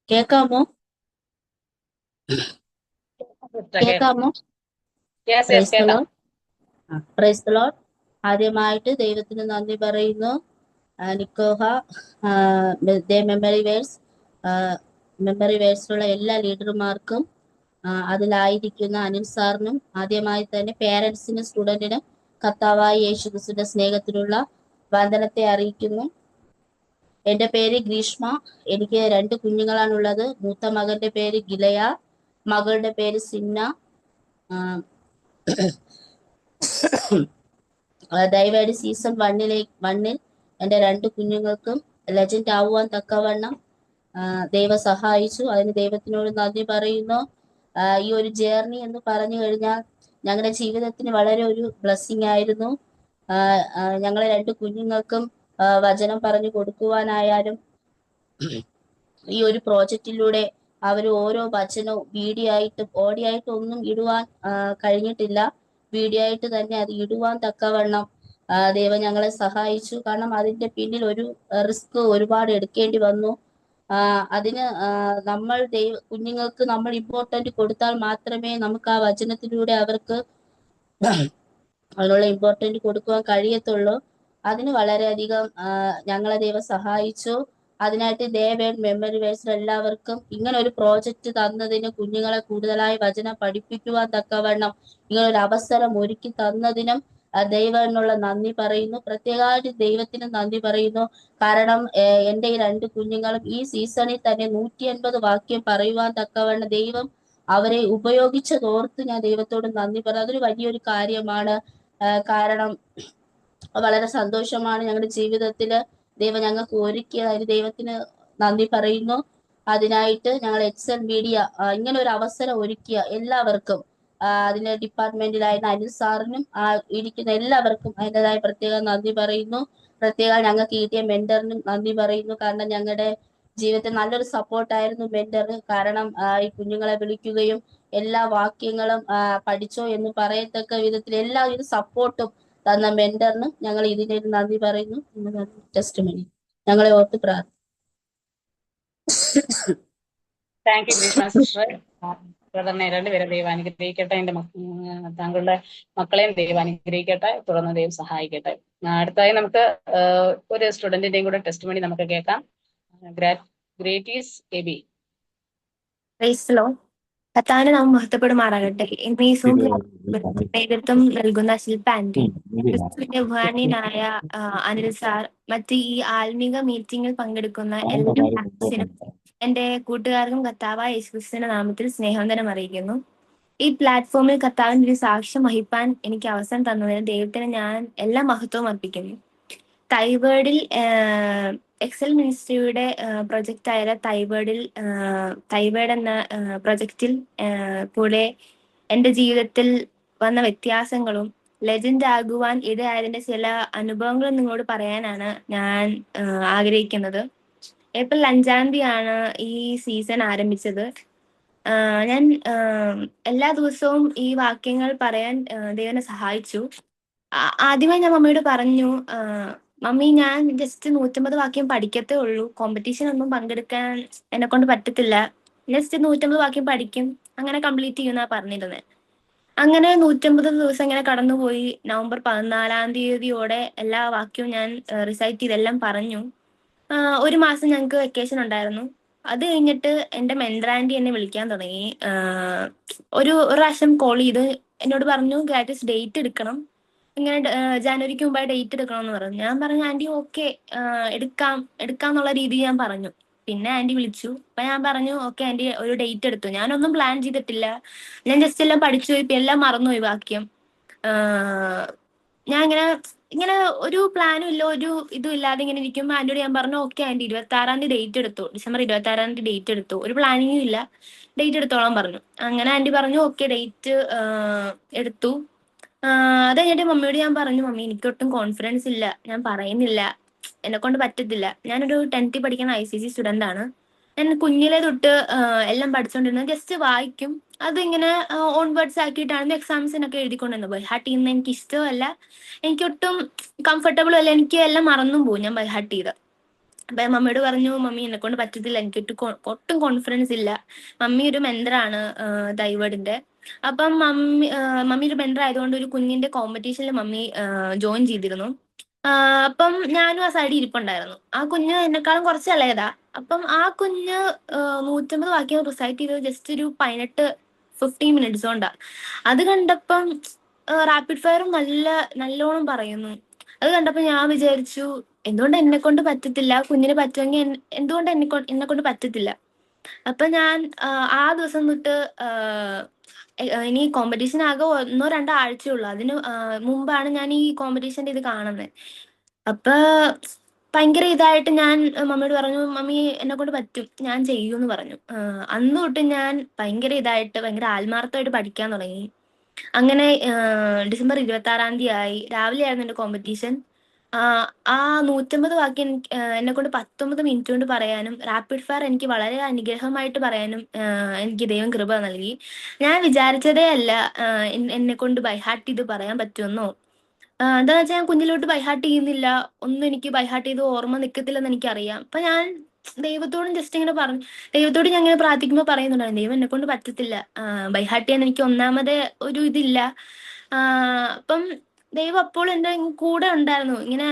കേൾക്കാമോ? Praise the Lord. Praise the Lord. ആദ്യമായിട്ട് ദൈവത്തിന് നന്ദി പറയുന്നു. നിക്കോഹ മെമ്മറി വേഴ്സിലുള്ള എല്ലാ ലീഡർമാർക്കും അതിലായിരിക്കുന്ന അനിൽ സാറിനും ആദ്യമായി തന്നെ പേരൻസിനും സ്റ്റുഡന്റിനും കർത്താവായ യേശുക്രിസ്തുവിന്റെ സ്നേഹത്തിലുള്ള വന്ദനത്തെ അറിയിക്കുന്നു. എൻ്റെ പേര് ഗ്രീഷ്മ. എനിക്ക് 2 കുഞ്ഞുങ്ങളാണുള്ളത്. മൂത്ത മകന്റെ പേര് ഗിലയ, മകളുടെ പേര് സിന്ന. ദയവായി സീസൺ 1ൽ എൻ്റെ 2 കുഞ്ഞുങ്ങൾക്കും ലെജൻഡ് ആവുവാൻ തക്കവണ്ണം ദൈവം സഹായിച്ചു. അതിന് ദൈവത്തിനോട് നന്ദി പറയുന്നു. ഈ ഒരു ജേർണി എന്ന് പറഞ്ഞു കഴിഞ്ഞാൽ ഞങ്ങളുടെ ജീവിതത്തിന് വളരെ ഒരു ബ്ലെസ്സിങ് ആയിരുന്നു. ഞങ്ങളെ 2 കുഞ്ഞുങ്ങൾക്കും വചനം പറഞ്ഞു കൊടുക്കുവാനായാലും ഈ ഒരു പ്രോജക്റ്റിലൂടെ അവർ ഓരോ വചനവും വീഡിയോ ആയിട്ടും ഓഡിയോ ആയിട്ടും ഒന്നും ഇടുവാൻ കഴിഞ്ഞിട്ടില്ല. വീഡിയോ ആയിട്ട് തന്നെ അത് ഇടുവാൻ തക്കവണ്ണം ദൈവം ഞങ്ങളെ സഹായിച്ചു. കാരണം അതിന്റെ പിന്നിൽ ഒരു റിസ്ക് ഒരുപാട് എടുക്കേണ്ടി വന്നു. അതിന് നമ്മൾ കുഞ്ഞുങ്ങൾക്ക് നമ്മൾ ഇമ്പോർട്ടന്റ് കൊടുത്താൽ മാത്രമേ നമുക്ക് ആ വചനത്തിലൂടെ അവർക്ക് അതിനുള്ള ഇമ്പോർട്ടന്റ് കൊടുക്കുവാൻ കഴിയത്തുള്ളൂ. അതിന് വളരെയധികം ഞങ്ങളെ ദൈവം സഹായിച്ചു. അതിനായിട്ട് ദേവേൺ മെമ്മറി വേഴ്സിൽ എല്ലാവർക്കും ഇങ്ങനെ ഒരു പ്രോജക്റ്റ് തന്നതിന്, കുഞ്ഞുങ്ങളെ കൂടുതലായി വചനം പഠിപ്പിക്കുവാൻ തക്കവണ്ണം ഇങ്ങനെ ഒരു അവസരം ഒരുക്കി തന്നതിനും ദൈവത്തിനുള്ള നന്ദി പറയുന്നു. പ്രത്യേകമായിട്ട് ദൈവത്തിന് നന്ദി പറയുന്നു. കാരണം എൻ്റെ ഈ 2 കുഞ്ഞുങ്ങളും ഈ സീസണിൽ തന്നെ 150 വാക്യം പറയുവാൻ തക്കവണ്ണം ദൈവം അവരെ ഉപയോഗിച്ചതോർത്ത് ഞാൻ ദൈവത്തോട് നന്ദി പറയുന്നു. അതൊരു വലിയൊരു കാര്യമാണ്. കാരണം വളരെ സന്തോഷമാണ് ഞങ്ങളുടെ ജീവിതത്തിൽ ദൈവം ഞങ്ങൾക്ക് ഒരുക്കിയത്. അതിന് ദൈവത്തിന് നന്ദി പറയുന്നു. അതിനായിട്ട് ഞങ്ങൾ എക്സൽ മീഡിയ ഇങ്ങനെ ഒരു അവസരം ഒരുക്കിയ എല്ലാവർക്കും, അതിന്റെ ഡിപ്പാർട്ട്മെന്റിലായിരുന്ന അനിൽ സാറിനും ഇരിക്കുന്ന എല്ലാവർക്കും അതിൻ്റെതായ പ്രത്യേകം നന്ദി പറയുന്നു. പ്രത്യേകം ഞങ്ങൾക്ക് കിട്ടിയ മെന്ററിനും നന്ദി പറയുന്നു. കാരണം ഞങ്ങളുടെ ജീവിതത്തിൽ നല്ലൊരു സപ്പോർട്ടായിരുന്നു മെന്റർ. കാരണം ഈ കുഞ്ഞുങ്ങളെ വിളിക്കുകയും എല്ലാ വാക്യങ്ങളും പഠിച്ചോ എന്ന് പറയത്തക്ക വിധത്തിൽ എല്ലാവിധ സപ്പോർട്ടും തന്ന മെന്ററിനും ഞങ്ങൾ ഇതിനെ നന്ദി പറയുന്നു. ടെസ്റ്റ് മണി ഞങ്ങളെ ഓർത്ത് പ്രാർത്ഥിക്കും. Thank you Greeshma sister. ബ്രദറിനെ രണ്ടുപേരും ദൈവം അനുഗ്രഹിക്കട്ടെ. താങ്കളുടെ മക്കളെയും ദൈവം അനുഗ്രഹിക്കട്ടെ. തുടർന്ന് ദൈവം സഹായിക്കട്ടെ. അടുത്തായി നമുക്ക് ഒരു സ്റ്റുഡന്റിന്റെയും കൂടെ ടെസ്റ്റ് മണി നമുക്ക് കേൾക്കാം. ഗ്രേറ്റീസ് എബി. കർത്താവിനെ നാം മഹത്വപ്പെടുമാറാകട്ടെ. ഇന്ന് ഈ സൂം നേതൃത്വം നൽകുന്ന ശില്പ ആന്റി, ക്രിസ്തുവിന്റെ ബഹുമാന്യനായ അനിൽ സാർ, മറ്റ് ഈ ആത്മീക മീറ്റിംഗിൽ പങ്കെടുക്കുന്ന എല്ലാ ഫ്രണ്ട്സിനും എന്റെ കൂട്ടുകാർക്കും കർത്താവായ യേശുക്രിസ്തുവിന്റെ നാമത്തിൽ സ്നേഹവന്ദനം അറിയിക്കുന്നു. ഈ പ്ലാറ്റ്ഫോമിൽ കർത്താവിന്റെ ഒരു സാക്ഷ്യം വഹിപ്പാൻ എനിക്ക് അവസരം തന്നതിന് ദൈവത്തിന് ഞാൻ എല്ലാ മഹത്വവും അർപ്പിക്കുന്നു. തൈവേർഡിൽ എക്സൽ മിനിസ്ട്രിയുടെ പ്രൊജക്റ്റ് ആയ തൈവേർഡ് എന്ന പ്രൊജക്റ്റിൽ കൂടെ എൻ്റെ ജീവിതത്തിൽ വന്ന വ്യത്യാസങ്ങളും ലെജൻഡ് ആകുവാൻ ഇടയായതിന്റെ ചില അനുഭവങ്ങളും നിങ്ങളോട് പറയാനാണ് ഞാൻ ആഗ്രഹിക്കുന്നത്. ഏപ്രിൽ 5-ാം തീയതിയാണ് ഈ സീസൺ ആരംഭിച്ചത്. ഞാൻ എല്ലാ ദിവസവും ഈ വാക്യങ്ങൾ പറയാൻ ദൈവനെ സഹായിച്ചു. ആദ്യമായി ഞാൻ മമ്മിയോട് പറഞ്ഞു, മമ്മി ഞാൻ ജസ്റ്റ് 150 വാക്യം പഠിക്കത്തേ ഉള്ളൂ, കോമ്പറ്റീഷൻ ഒന്നും പങ്കെടുക്കാൻ എന്നെ കൊണ്ട് പറ്റത്തില്ല, ജസ്റ്റ് 150 വാക്യം പഠിക്കും, അങ്ങനെ കംപ്ലീറ്റ് ചെയ്യുന്ന പറഞ്ഞിരുന്നത്. അങ്ങനെ 150 ദിവസം ഇങ്ങനെ കടന്നുപോയി. നവംബർ 14-ാം തീയതിയോടെ എല്ലാ വാക്യവും ഞാൻ റിസൈറ്റ് ചെയ്തെല്ലാം പറഞ്ഞു. 1 മാസം ഞങ്ങൾക്ക് വെക്കേഷൻ ഉണ്ടായിരുന്നു. അത് കഴിഞ്ഞിട്ട് എൻ്റെ മെന്റർ ആന്റി എന്നെ വിളിക്കാൻ തുടങ്ങി. ഒരു പ്രാവശ്യം കോൾ ചെയ്ത് എന്നോട് പറഞ്ഞു, ഗ്രാറ്റിസ് ഡേറ്റ് എടുക്കണം, ഇങ്ങനെ ജാനുവരിക്ക് മുമ്പായി ഡേറ്റ് എടുക്കണം എന്ന് പറഞ്ഞു. ഞാൻ പറഞ്ഞു ആന്റി ഓക്കെ എടുക്കാന്നുള്ള രീതിയിൽ ഞാൻ പറഞ്ഞു. പിന്നെ ആന്റി വിളിച്ചു. അപ്പൊ ഞാൻ പറഞ്ഞു ഓക്കെ ആന്റി ഒരു ഡേറ്റ് എടുത്തു. ഞാനൊന്നും പ്ലാൻ ചെയ്തിട്ടില്ല, ഞാൻ ജസ്റ്റ് എല്ലാം പഠിച്ചു പോയി, എല്ലാം മറന്നുപോയി വാക്യം. ഞാൻ ഇങ്ങനെ ഒരു പ്ലാനും ഇല്ല, ഒരു ഇതും ഇല്ലാതെ ഇങ്ങനെ ഇരിക്കുമ്പോൾ ആന്റിയോട് ഞാൻ പറഞ്ഞു ഓക്കെ ആന്റി 26-ാം തീയതി ഡേറ്റ് എടുത്തു, ഡിസംബർ 26-ാം തീയതി ഡേറ്റ് എടുത്തു, ഒരു പ്ലാനിങ്ങും ഇല്ല, ഡേറ്റ് എടുത്തോളാൻ പറഞ്ഞു. അങ്ങനെ ആന്റി പറഞ്ഞു ഓക്കെ ഡേറ്റ് എടുത്തു. അത് കഴിഞ്ഞിട്ട് മമ്മിയോട് ഞാൻ പറഞ്ഞു, മമ്മി എനിക്കൊട്ടും കോൺഫിഡൻസ് ഇല്ല, ഞാൻ പറയുന്നില്ല, എന്നെ കൊണ്ട് പറ്റത്തില്ല. ഞാനൊരു 10th പഠിക്കുന്ന ICC സ്റ്റുഡന്റ് ആണ്. ഞാൻ കുഞ്ഞിലെ തൊട്ട് എല്ലാം പഠിച്ചുകൊണ്ടിരുന്നത്, ജസ്റ്റ് വായിക്കും, അതിങ്ങനെ ഓൺ വേർഡ്സ് ആക്കിയിട്ടാണ് എക്സാംസിനൊക്കെ എഴുതിക്കൊണ്ടിരുന്നത്. ബൈഹാർട്ട് ചെയ്യുന്നത് എനിക്ക് ഇഷ്ടമല്ല, എനിക്കൊട്ടും കംഫർട്ടബിളും അല്ല, എനിക്ക് എല്ലാം മറന്നും പോകും ഞാൻ ബൈഹാർട്ട് ചെയ്ത്. അപ്പൊ മമ്മിയോട് പറഞ്ഞു മമ്മി എന്നെ കൊണ്ട് പറ്റത്തില്ല, ഒട്ടും കോൺഫിഡൻസ് ഇല്ല. മമ്മി ഒരു മെന്ററാണ് ദൈവേർഡിന്റെ. അപ്പം മമ്മി ഒരു മെന്റർ ആയതുകൊണ്ട് ഒരു കുഞ്ഞിന്റെ കോമ്പറ്റീഷനിൽ മമ്മി ജോയിൻ ചെയ്തിരുന്നു. അപ്പം ഞാനും ആ സൈഡിൽ ഇരിപ്പുണ്ടായിരുന്നു. ആ കുഞ്ഞ് എന്നെക്കാളും കുറച്ച് ഇളയതാ. അപ്പം ആ കുഞ്ഞ് 150 വാക്യം റിസൈറ്റ് ചെയ്തത് ജസ്റ്റ് ഒരു 15 മിനിറ്റ്സ് കൊണ്ടാ. അത് കണ്ടപ്പം റാപ്പിഡ് ഫയറും നല്ലോണം പറയുന്നു. അത് കണ്ടപ്പോ ഞാൻ വിചാരിച്ചു എന്തുകൊണ്ട് എന്നെ കൊണ്ട് പറ്റത്തില്ല, കുഞ്ഞിന് പറ്റുമെങ്കിൽ എന്തുകൊണ്ട് എന്നെ കൊണ്ട് പറ്റത്തില്ല. അപ്പൊ ഞാൻ ആ ദിവസം തൊട്ട് ഇനി കോമ്പറ്റീഷൻ ആകെ 1-2 ആഴ്ചയുള്ളൂ, അതിന് മുമ്പാണ് ഞാൻ ഈ കോമ്പറ്റീഷന്റെ ഇത് കാണുന്നത്. അപ്പൊ ഭയങ്കര ഇതായിട്ട് ഞാൻ മമ്മിയോട് പറഞ്ഞു, മമ്മി എന്നെ കൊണ്ട് പറ്റും, ഞാൻ ചെയ്യൂന്ന് പറഞ്ഞു. അന്ന് തൊട്ട് ഞാൻ ഭയങ്കര ആത്മാർത്ഥമായിട്ട് പഠിക്കാൻ തുടങ്ങി. അങ്ങനെ ഡിസംബർ 26-ാം തീയതി ആയി, രാവിലെ ആയിരുന്നു എന്റെ കോമ്പറ്റീഷൻ. ആ 150 വാക്യം എന്നെ കൊണ്ട് 19 മിനിറ്റ് കൊണ്ട് പറയാനും റാപ്പിഡ് ഫയർ എനിക്ക് വളരെ അനുഗ്രഹമായിട്ട് പറയാനും എനിക്ക് ദൈവം കൃപ നൽകി. ഞാൻ വിചാരിച്ചതേ അല്ല എന്നെ കൊണ്ട് ബൈഹാർട്ട് ചെയ്ത് പറയാൻ പറ്റുമെന്നോ. എന്താണെന്ന് വെച്ചാൽ ഞാൻ കുഞ്ഞിലോട്ട് ബൈഹാർട്ട് ചെയ്യുന്നില്ല, ഒന്നും എനിക്ക് ബൈഹാർട്ട് ചെയ്ത് ഓർമ്മ നിൽക്കത്തില്ലെന്ന് എനിക്കറിയാം. അപ്പൊ ഞാൻ ദൈവത്തോടും ജസ്റ്റ് ഇങ്ങനെ പറഞ്ഞു. ദൈവത്തോട് ഞാൻ ഇങ്ങനെ പ്രാർത്ഥിക്കുമ്പോൾ പറയുന്നുണ്ടായിരുന്നു, ദൈവം എന്നെ കൊണ്ട് പറ്റത്തില്ല, ബൈഹാർട്ട് ചെയ്യാൻ എനിക്ക് ഒന്നാമത് ഒരു ഇതില്ല. അപ്പം ദൈവം അപ്പോൾ എൻ്റെ കൂടെ ഉണ്ടായിരുന്നു. ഇങ്ങനെ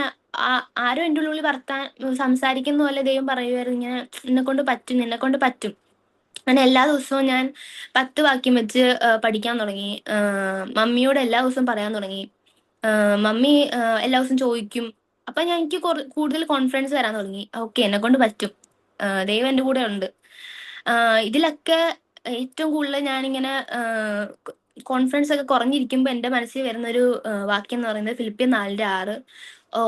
ആരും എൻ്റെ ഉള്ളിൽ സംസാരിക്കുന്ന പോലെ ദൈവം പറയുമായിരുന്നു, ഇങ്ങനെ എന്നെ കൊണ്ട് പറ്റും, എന്നെ കൊണ്ട് പറ്റും. അങ്ങനെ എല്ലാ ദിവസവും ഞാൻ 10 വാക്യം വെച്ച് പഠിക്കാൻ തുടങ്ങി. മമ്മിയോട് എല്ലാ ദിവസവും പറയാൻ തുടങ്ങി. മമ്മി എല്ലാ ദിവസവും ചോദിക്കും. അപ്പൊ ഞാൻ എനിക്ക് കൂടുതൽ കോൺഫിഡൻസ് വരാൻ തുടങ്ങി. ഓക്കെ, എന്നെ കൊണ്ട് പറ്റും, ദൈവം എൻ്റെ കൂടെ ഉണ്ട്. ഇതിലൊക്കെ ഏറ്റവും കൂടുതൽ ഞാനിങ്ങനെ കോൺഫിഡൻസ് ഒക്കെ കുറഞ്ഞിരിക്കുമ്പോൾ എൻ്റെ മനസ്സിൽ വരുന്നൊരു വാക്യം എന്ന് പറയുന്നത് ഫിലിപ്പിയർ 4:6.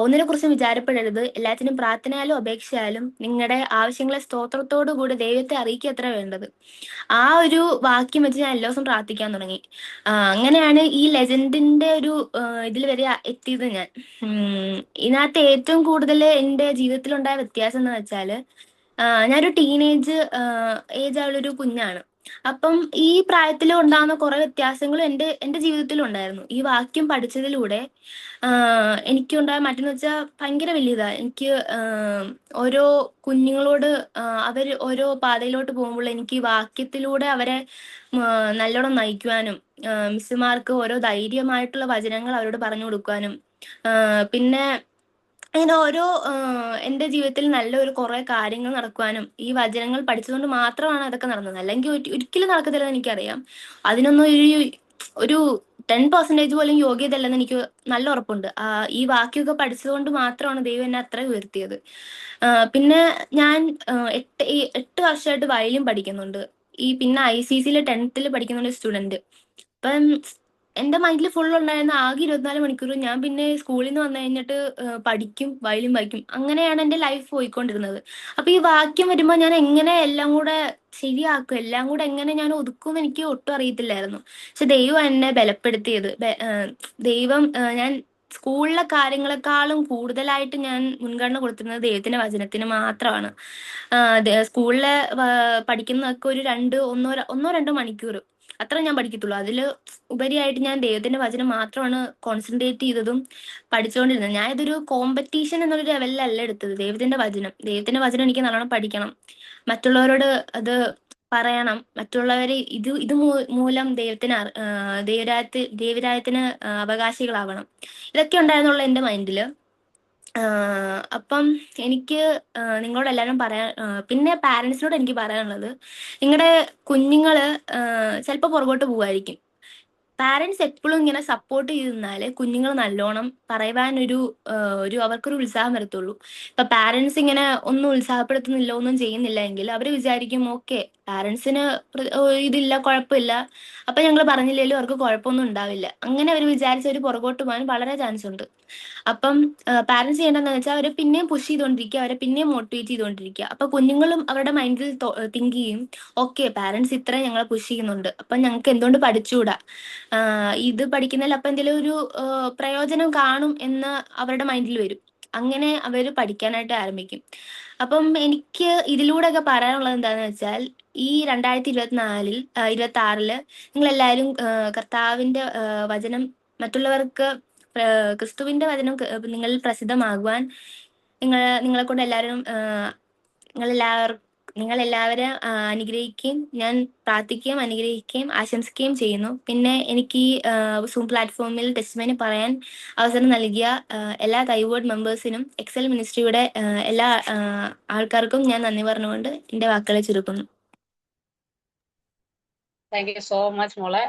ഒന്നിനെ കുറിച്ചും വിചാരപ്പെടരുത്, എല്ലാത്തിനും പ്രാർത്ഥനയാലും അപേക്ഷയാലും നിങ്ങളുടെ ആവശ്യങ്ങളെ സ്തോത്രത്തോടു കൂടി ദൈവത്തെ അറിയിക്കുക അത്ര വേണ്ടത്. ആ ഒരു വാക്യം വെച്ച് ഞാൻ എല്ലാ ദിവസവും പ്രാർത്ഥിക്കാൻ തുടങ്ങി. അങ്ങനെയാണ് ഈ ലെജൻഡിന്റെ ഒരു ഇതിൽ വരെ എത്തിയത് ഞാൻ. ഇതിനകത്ത് ഏറ്റവും കൂടുതൽ എൻ്റെ ജീവിതത്തിലുണ്ടായ വ്യത്യാസം എന്ന് വെച്ചാൽ, ഞാനൊരു ടീനേജ് ഏജ് ആയുള്ളൊരു കുഞ്ഞാണ്. അപ്പം ഈ പ്രായത്തിൽ ഉണ്ടാകുന്ന കുറെ വ്യത്യാസങ്ങൾ എൻ്റെ ജീവിതത്തിലും ഉണ്ടായിരുന്നു. ഈ വാക്യം പഠിച്ചതിലൂടെ എനിക്കുണ്ടായ മറ്റെന്ന് വെച്ചാൽ ഭയങ്കര വലിയതാ. എനിക്ക് ഓരോ കുഞ്ഞുങ്ങളോട് അവർ ഓരോ പാതയിലോട്ട് പോകുമ്പോൾ എനിക്ക് ഈ വാക്യത്തിലൂടെ അവരെ നല്ലോണം നയിക്കുവാനും, മിസ്സുമാർക്ക് ഓരോ ധൈര്യമായിട്ടുള്ള വചനങ്ങൾ അവരോട് പറഞ്ഞു കൊടുക്കാനും, പിന്നെ അങ്ങനെ ഓരോ എൻ്റെ ജീവിതത്തിൽ നല്ലൊരു കുറെ കാര്യങ്ങൾ നടക്കുവാനും ഈ വചനങ്ങൾ പഠിച്ചതുകൊണ്ട് മാത്രമാണ് അതൊക്കെ നടന്നത്. അല്ലെങ്കിൽ ഒരിക്കലും നടക്കത്തില്ലെന്ന് എനിക്കറിയാം. അതിനൊന്നും ഒരു 10% പോലും യോഗ്യത അല്ലെന്ന് എനിക്ക് നല്ല ഉറപ്പുണ്ട്. ഈ വാക്യമൊക്കെ പഠിച്ചതുകൊണ്ട് മാത്രമാണ് ദൈവം എന്നെ അത്ര ഉയർത്തിയത്. പിന്നെ ഞാൻ 8 വർഷമായിട്ട് വയലിൻ പഠിക്കുന്നുണ്ട്. പിന്നെ ICC 10th പഠിക്കുന്ന ഒരു സ്റ്റുഡന്റ്. അപ്പം എൻ്റെ മൈൻഡിൽ ഫുൾ ഉണ്ടായിരുന്ന ആകെ 24 മണിക്കൂർ ഞാൻ പിന്നെ സ്കൂളിൽ നിന്ന് വന്നു കഴിഞ്ഞിട്ട് പഠിക്കും, വയലിൻ വായിക്കും. അങ്ങനെയാണ് എൻ്റെ ലൈഫ് പോയിക്കൊണ്ടിരുന്നത്. അപ്പൊ ഈ വാക്യം വരുമ്പോൾ ഞാൻ എങ്ങനെ എല്ലാം കൂടെ ശരിയാക്കും, എല്ലാം കൂടെ എങ്ങനെ ഞാൻ ഒതുക്കും എന്ന് എനിക്ക് ഒട്ടും അറിയത്തില്ലായിരുന്നു. പക്ഷെ ദൈവം എന്നെ ബലപ്പെടുത്തിയത്. ദൈവം ഞാൻ സ്കൂളിലെ കാര്യങ്ങളെക്കാളും കൂടുതലായിട്ട് ഞാൻ മുൻഗണന കൊടുത്തിരുന്നത് ദൈവത്തിന്റെ വചനത്തിന് മാത്രമാണ്. സ്കൂളിലെ പഠിക്കുന്നതൊക്കെ ഒരു ഒന്നോ രണ്ടോ മണിക്കൂർ അത്ര ഞാൻ പഠിക്കത്തുള്ളൂ. അതിൽ ഉപരിയായിട്ട് ഞാൻ ദൈവത്തിന്റെ വചനം മാത്രമാണ് കോൺസെൻട്രേറ്റ് ചെയ്തതും പഠിച്ചുകൊണ്ടിരുന്നത്. ഞാൻ ഇതൊരു കോമ്പറ്റീഷൻ എന്നൊരു ലെവലിലല്ല എടുത്തത്. ദൈവത്തിന്റെ വചനം എനിക്ക് നല്ലോണം പഠിക്കണം, മറ്റുള്ളവരോട് അത് പറയണം, മറ്റുള്ളവര് ഇത് മൂലം ദൈവരായത്തിന് അവകാശികളാവണം. ഇതൊക്കെ ഉണ്ടായിരുന്നുള്ള എൻ്റെ മൈൻഡില്. അപ്പം എനിക്ക് നിങ്ങളോട് എല്ലാവരും പിന്നെ പാരൻസിനോട് എനിക്ക് പറയാനുള്ളത്, നിങ്ങളുടെ കുഞ്ഞുങ്ങള് ചിലപ്പോൾ പുറകോട്ട് പോവായിരിക്കും. പാരൻസ് എപ്പോഴും ഇങ്ങനെ സപ്പോർട്ട് ചെയ്ത് നിന്നാല് കുഞ്ഞുങ്ങൾ നല്ലോണം പറയുവാനൊരു അവർക്കൊരു ഉത്സാഹം വരത്തുള്ളൂ. ഇപ്പൊ പാരൻസ് ഇങ്ങനെ ഒന്നും ഉത്സാഹപ്പെടുത്തുന്നില്ല, ഒന്നും ചെയ്യുന്നില്ല എങ്കിൽ അവര് വിചാരിക്കും ഓക്കെ പാരൻസിന് ഇതില്ല, കുഴപ്പമില്ല, അപ്പൊ ഞങ്ങൾ പറഞ്ഞില്ലേലും അവർക്ക് കുഴപ്പമൊന്നും ഉണ്ടാവില്ല. അങ്ങനെ അവർ വിചാരിച്ച് അവർ പുറകോട്ട് പോകാൻ വളരെ ചാൻസ് ഉണ്ട്. അപ്പം പാരൻസ് ചെയ്യേണ്ടതെന്ന് വെച്ചാൽ അവരെ പിന്നെയും പുഷ് ചെയ്തുകൊണ്ടിരിക്കുക, അവരെ പിന്നെയും മോട്ടിവേറ്റ് ചെയ്തുകൊണ്ടിരിക്കുക. അപ്പൊ കുഞ്ഞുങ്ങളും അവരുടെ മൈൻഡിൽ തിങ്ക് ചെയ്യും, ഓക്കെ പാരൻസ് ഇത്രയും ഞങ്ങളെ പുഷ് ചെയ്യുന്നുണ്ട്, അപ്പൊ ഞങ്ങൾക്ക് എന്തുകൊണ്ട് പഠിച്ചുകൂടാ, ഇത് പഠിക്കുന്നതിൽ അപ്പൊ എന്തെങ്കിലും ഒരു പ്രയോജനം കാണും എന്ന് അവരുടെ മൈൻഡിൽ വരും. അങ്ങനെ അവർ പഠിക്കാനായിട്ട് ആരംഭിക്കും. അപ്പം എനിക്ക് ഇതിലൂടെയൊക്കെ പറയാനുള്ളത് എന്താണെന്ന് വെച്ചാൽ, ഈ 2026 നിങ്ങൾ എല്ലാവരും കർത്താവിന്റെ വചനം മറ്റുള്ളവർക്ക്, ക്രിസ്തുവിന്റെ വചനം നിങ്ങളിൽ പ്രസിദ്ധമാകുവാൻ നിങ്ങളെ കൊണ്ട് എല്ലാവരും നിങ്ങളെല്ലാവരും അനുഗ്രഹിക്കുകയും ഞാൻ പ്രാർത്ഥിക്കുകയും അനുഗ്രഹിക്കുകയും ആശംസിക്കുകയും ചെയ്യുന്നു. പിന്നെ എനിക്ക് ഈ സൂം പ്ലാറ്റ്ഫോമിൽ ടെസ്റ്റിമണി പറയാൻ അവസരം നൽകിയ എല്ലാ തൈവേർഡ് മെമ്പേഴ്സിനും എക്സൽ മിനിസ്ട്രിയുടെ എല്ലാ ആൾക്കാർക്കും ഞാൻ നന്ദി പറഞ്ഞുകൊണ്ട് എൻ്റെ വാക്കുകളെ ചുരുക്കുന്നു. താങ്ക് യു സോ മച്ച് മോളെ.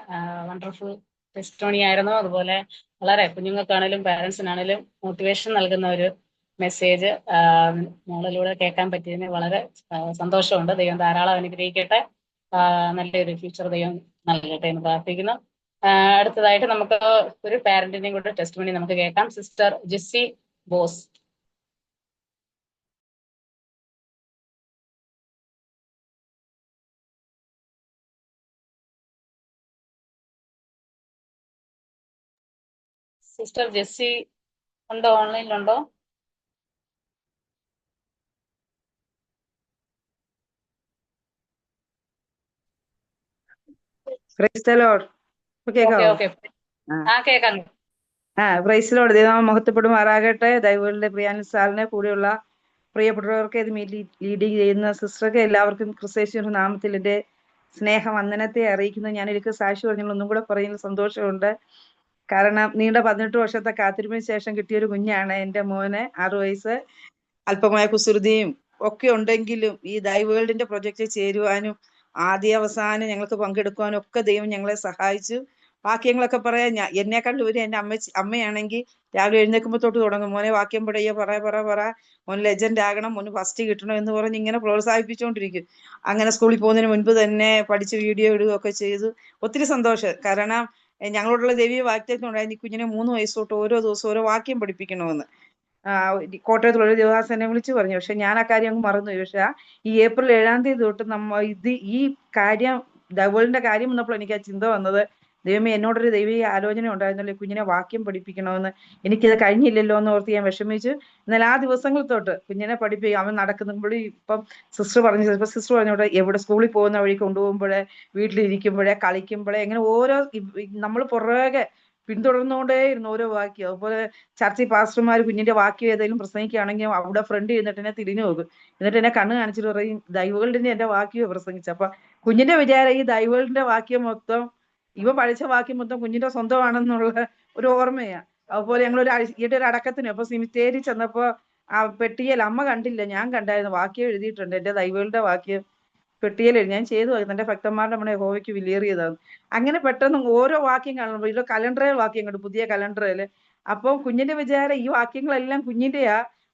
വണ്ടർഫുൾ ടെസ്റ്റിമോണി ആയിരുന്നു. അതുപോലെ വളരെ കുഞ്ഞുങ്ങൾക്കാണേലും പാരൻസിനാണേലും മോട്ടിവേഷൻ നൽകുന്ന ഒരു മെസ്സേജ് മോളിലൂടെ കേൾക്കാൻ പറ്റിയതിന് വളരെ സന്തോഷമുണ്ട്. ദൈവം ധാരാളം അനുഗ്രഹിക്കട്ടെ, നല്ലൊരു ഫ്യൂച്ചർ ദൈവം നൽകട്ടെ എന്ന് പ്രാർത്ഥിക്കുന്നു. അടുത്തതായിട്ട് നമുക്ക് ഒരു പാരന്റിനെയും കൂടെ ടെസ്റ്റിമോണി നമുക്ക് കേൾക്കാം. സിസ്റ്റർ ജെസ്സി ബോസ്. സിസ്റ്റർ ജെസ്സി ഉണ്ടോ? ഓൺലൈനിലുണ്ടോ? Praise Lord. ദൈവം മഹത്വപ്പെടുമാറാകട്ടെ. ദൈവങ്ങളുടെ പ്രിയാനുസാറിനെ കൂടെയുള്ള പ്രിയപ്പെട്ടവർക്ക് ഇത് ലീഡിങ് ചെയ്യുന്ന സിസ്റ്റർക്ക് എല്ലാവർക്കും ക്രിസ്തേശ്വര നാമത്തിൽ എൻ്റെ സ്നേഹവന്ദനത്തെ അറിയിക്കുന്നു. ഞാനൊരിക്കൽ സാക്ഷി പറഞ്ഞാൽ ഒന്നും കൂടെ പറയുന്ന സന്തോഷമുണ്ട്. കാരണം നീണ്ട 18 വർഷത്തെ കാത്തിരിപ്പിന് ശേഷം കിട്ടിയൊരു കുഞ്ഞാണ് എൻ്റെ മോന്. 6 വയസ്സ്. അല്പമായ കുസൃതിയും ഒക്കെ ഉണ്ടെങ്കിലും ഈ വേൾഡിന്റെ പ്രൊജക്റ്റിൽ ചേരുവാനും ആദ്യ അവസാനം ഞങ്ങൾക്ക് പങ്കെടുക്കുവാനും ഒക്കെ ദൈവം ഞങ്ങളെ സഹായിച്ചു. വാക്യങ്ങളൊക്കെ പറയാൻ എന്നെക്കാളും ഉപരി എൻ്റെ അമ്മയാണെങ്കിൽ രാവിലെ എഴുന്നേൽക്കുമ്പോൾ തൊട്ട് തുടങ്ങും, മോനെ വാക്യം പടയോ, പറ മോൻ ലെജൻഡ് ആകണം, മോന് ഫസ്റ്റ് കിട്ടണം എന്ന് പറഞ്ഞ് ഇങ്ങനെ പ്രോത്സാഹിപ്പിച്ചുകൊണ്ടിരിക്കും. അങ്ങനെ സ്കൂളിൽ പോകുന്നതിന് മുൻപ് തന്നെ പഠിച്ച് വീഡിയോ ഇടുകയൊക്കെ ചെയ്തു. ഒത്തിരി സന്തോഷം. കാരണം ഞങ്ങളോടുള്ള ദൈവീയ വാക്യത്തിൽ ഉണ്ടായിരുന്നു ഈ കുഞ്ഞിനെ 3 വയസ്സ് തൊട്ട് ഓരോ ദിവസവും ഓരോ വാക്യം പഠിപ്പിക്കണമെന്ന്. കോട്ടയത്തുള്ള ദേവദാസൻ എന്നെ വിളിച്ചു പറഞ്ഞു. പക്ഷെ ഞാൻ ആ കാര്യം അങ്ങ് മറന്നുപോയി. പക്ഷെ ഈ ഏപ്രിൽ 7-ാം തീയതി തൊട്ട് ഈ കാര്യം വേൾഡിന്റെ കാര്യം വന്നപ്പോൾ എനിക്ക് ആ ചിന്ത വന്നത്, ദൈവമേ എന്നോടൊരു ദൈവീയ ആലോചന ഉണ്ടായിരുന്നല്ലോ കുഞ്ഞിനെ വാക്യം പഠിപ്പിക്കണമെന്ന്. എനിക്കിത് കഴിഞ്ഞില്ലല്ലോ എന്ന് ഓർത്ത് ഞാൻ വിഷമിച്ചു. എന്നാൽ ആ ദിവസങ്ങൾ തൊട്ട് കുഞ്ഞിനെ പഠിപ്പിക്കും. അവൻ നടക്കുമ്പോഴും ഇപ്പം സിസ്റ്റർ പറഞ്ഞോട്ടെ, എവിടെ സ്കൂളിൽ പോകുന്ന വഴി കൊണ്ടുപോകുമ്പോഴേ, വീട്ടിലിരിക്കുമ്പോഴേ, കളിക്കുമ്പോഴേ, ഇങ്ങനെ ഓരോ നമ്മൾ പുറകെ പിന്തുടർന്നുകൊണ്ടേയിരുന്നു ഓരോ വാക്യം. അതുപോലെ ചർച്ചിൽ പാസ്റ്റർമാർ കുഞ്ഞിന്റെ വാക്യം ഏതെങ്കിലും പ്രസംഗിക്കുകയാണെങ്കിൽ അവിടെ ഫ്രണ്ട് ഇരുന്നിട്ട് എന്നെ തിരിഞ്ഞു നോക്കും. എന്നിട്ട് എന്നെ കണ്ണ് കാണിച്ചിട്ട് പറയും, ദൈവവേൾഡിന്റെ എന്റെ വാക്യം പ്രസംഗിച്ചു. അപ്പൊ കുഞ്ഞിന്റെ വിചാരം ഈ ദൈവവേൾഡിന്റെ വാക്യം മൊത്തം, ഇവ പഠിച്ച വാക്യം മൊത്തം കുഞ്ഞിന്റെ സ്വന്തമാണെന്നുള്ള ഒരു ഓർമ്മയാ. അതുപോലെ ഞങ്ങൾ ഈയുടെ ഒരു അടക്കത്തിന് അപ്പൊ സിമിത്തേരി ചെന്നപ്പോ ആ പെട്ടിയിൽ അമ്മ കണ്ടില്ല, ഞാൻ കണ്ടായിരുന്നു, വാക്യം എഴുതിയിട്ടുണ്ട്, എന്റെ ദൈവവേൾഡിന്റെ വാക്യം പെട്ടിയിൽ ഞാൻ ചെയ്തു. എന്റെ ഭക്തന്മാരുടെ നമ്മുടെ യഹോവയ്ക്ക് വിലയേറിയതാണ്. അങ്ങനെ പെട്ടെന്ന് ഓരോ വാക്യം കാണുമ്പോൾ ഇതിലെ കലണ്ടറിൽ വാക്യം കണ്ടു, പുതിയ കലണ്ടറിൽ. അപ്പോൾ കുഞ്ഞിന്റെ വിചാരം ഈ വാക്യങ്ങളെല്ലാം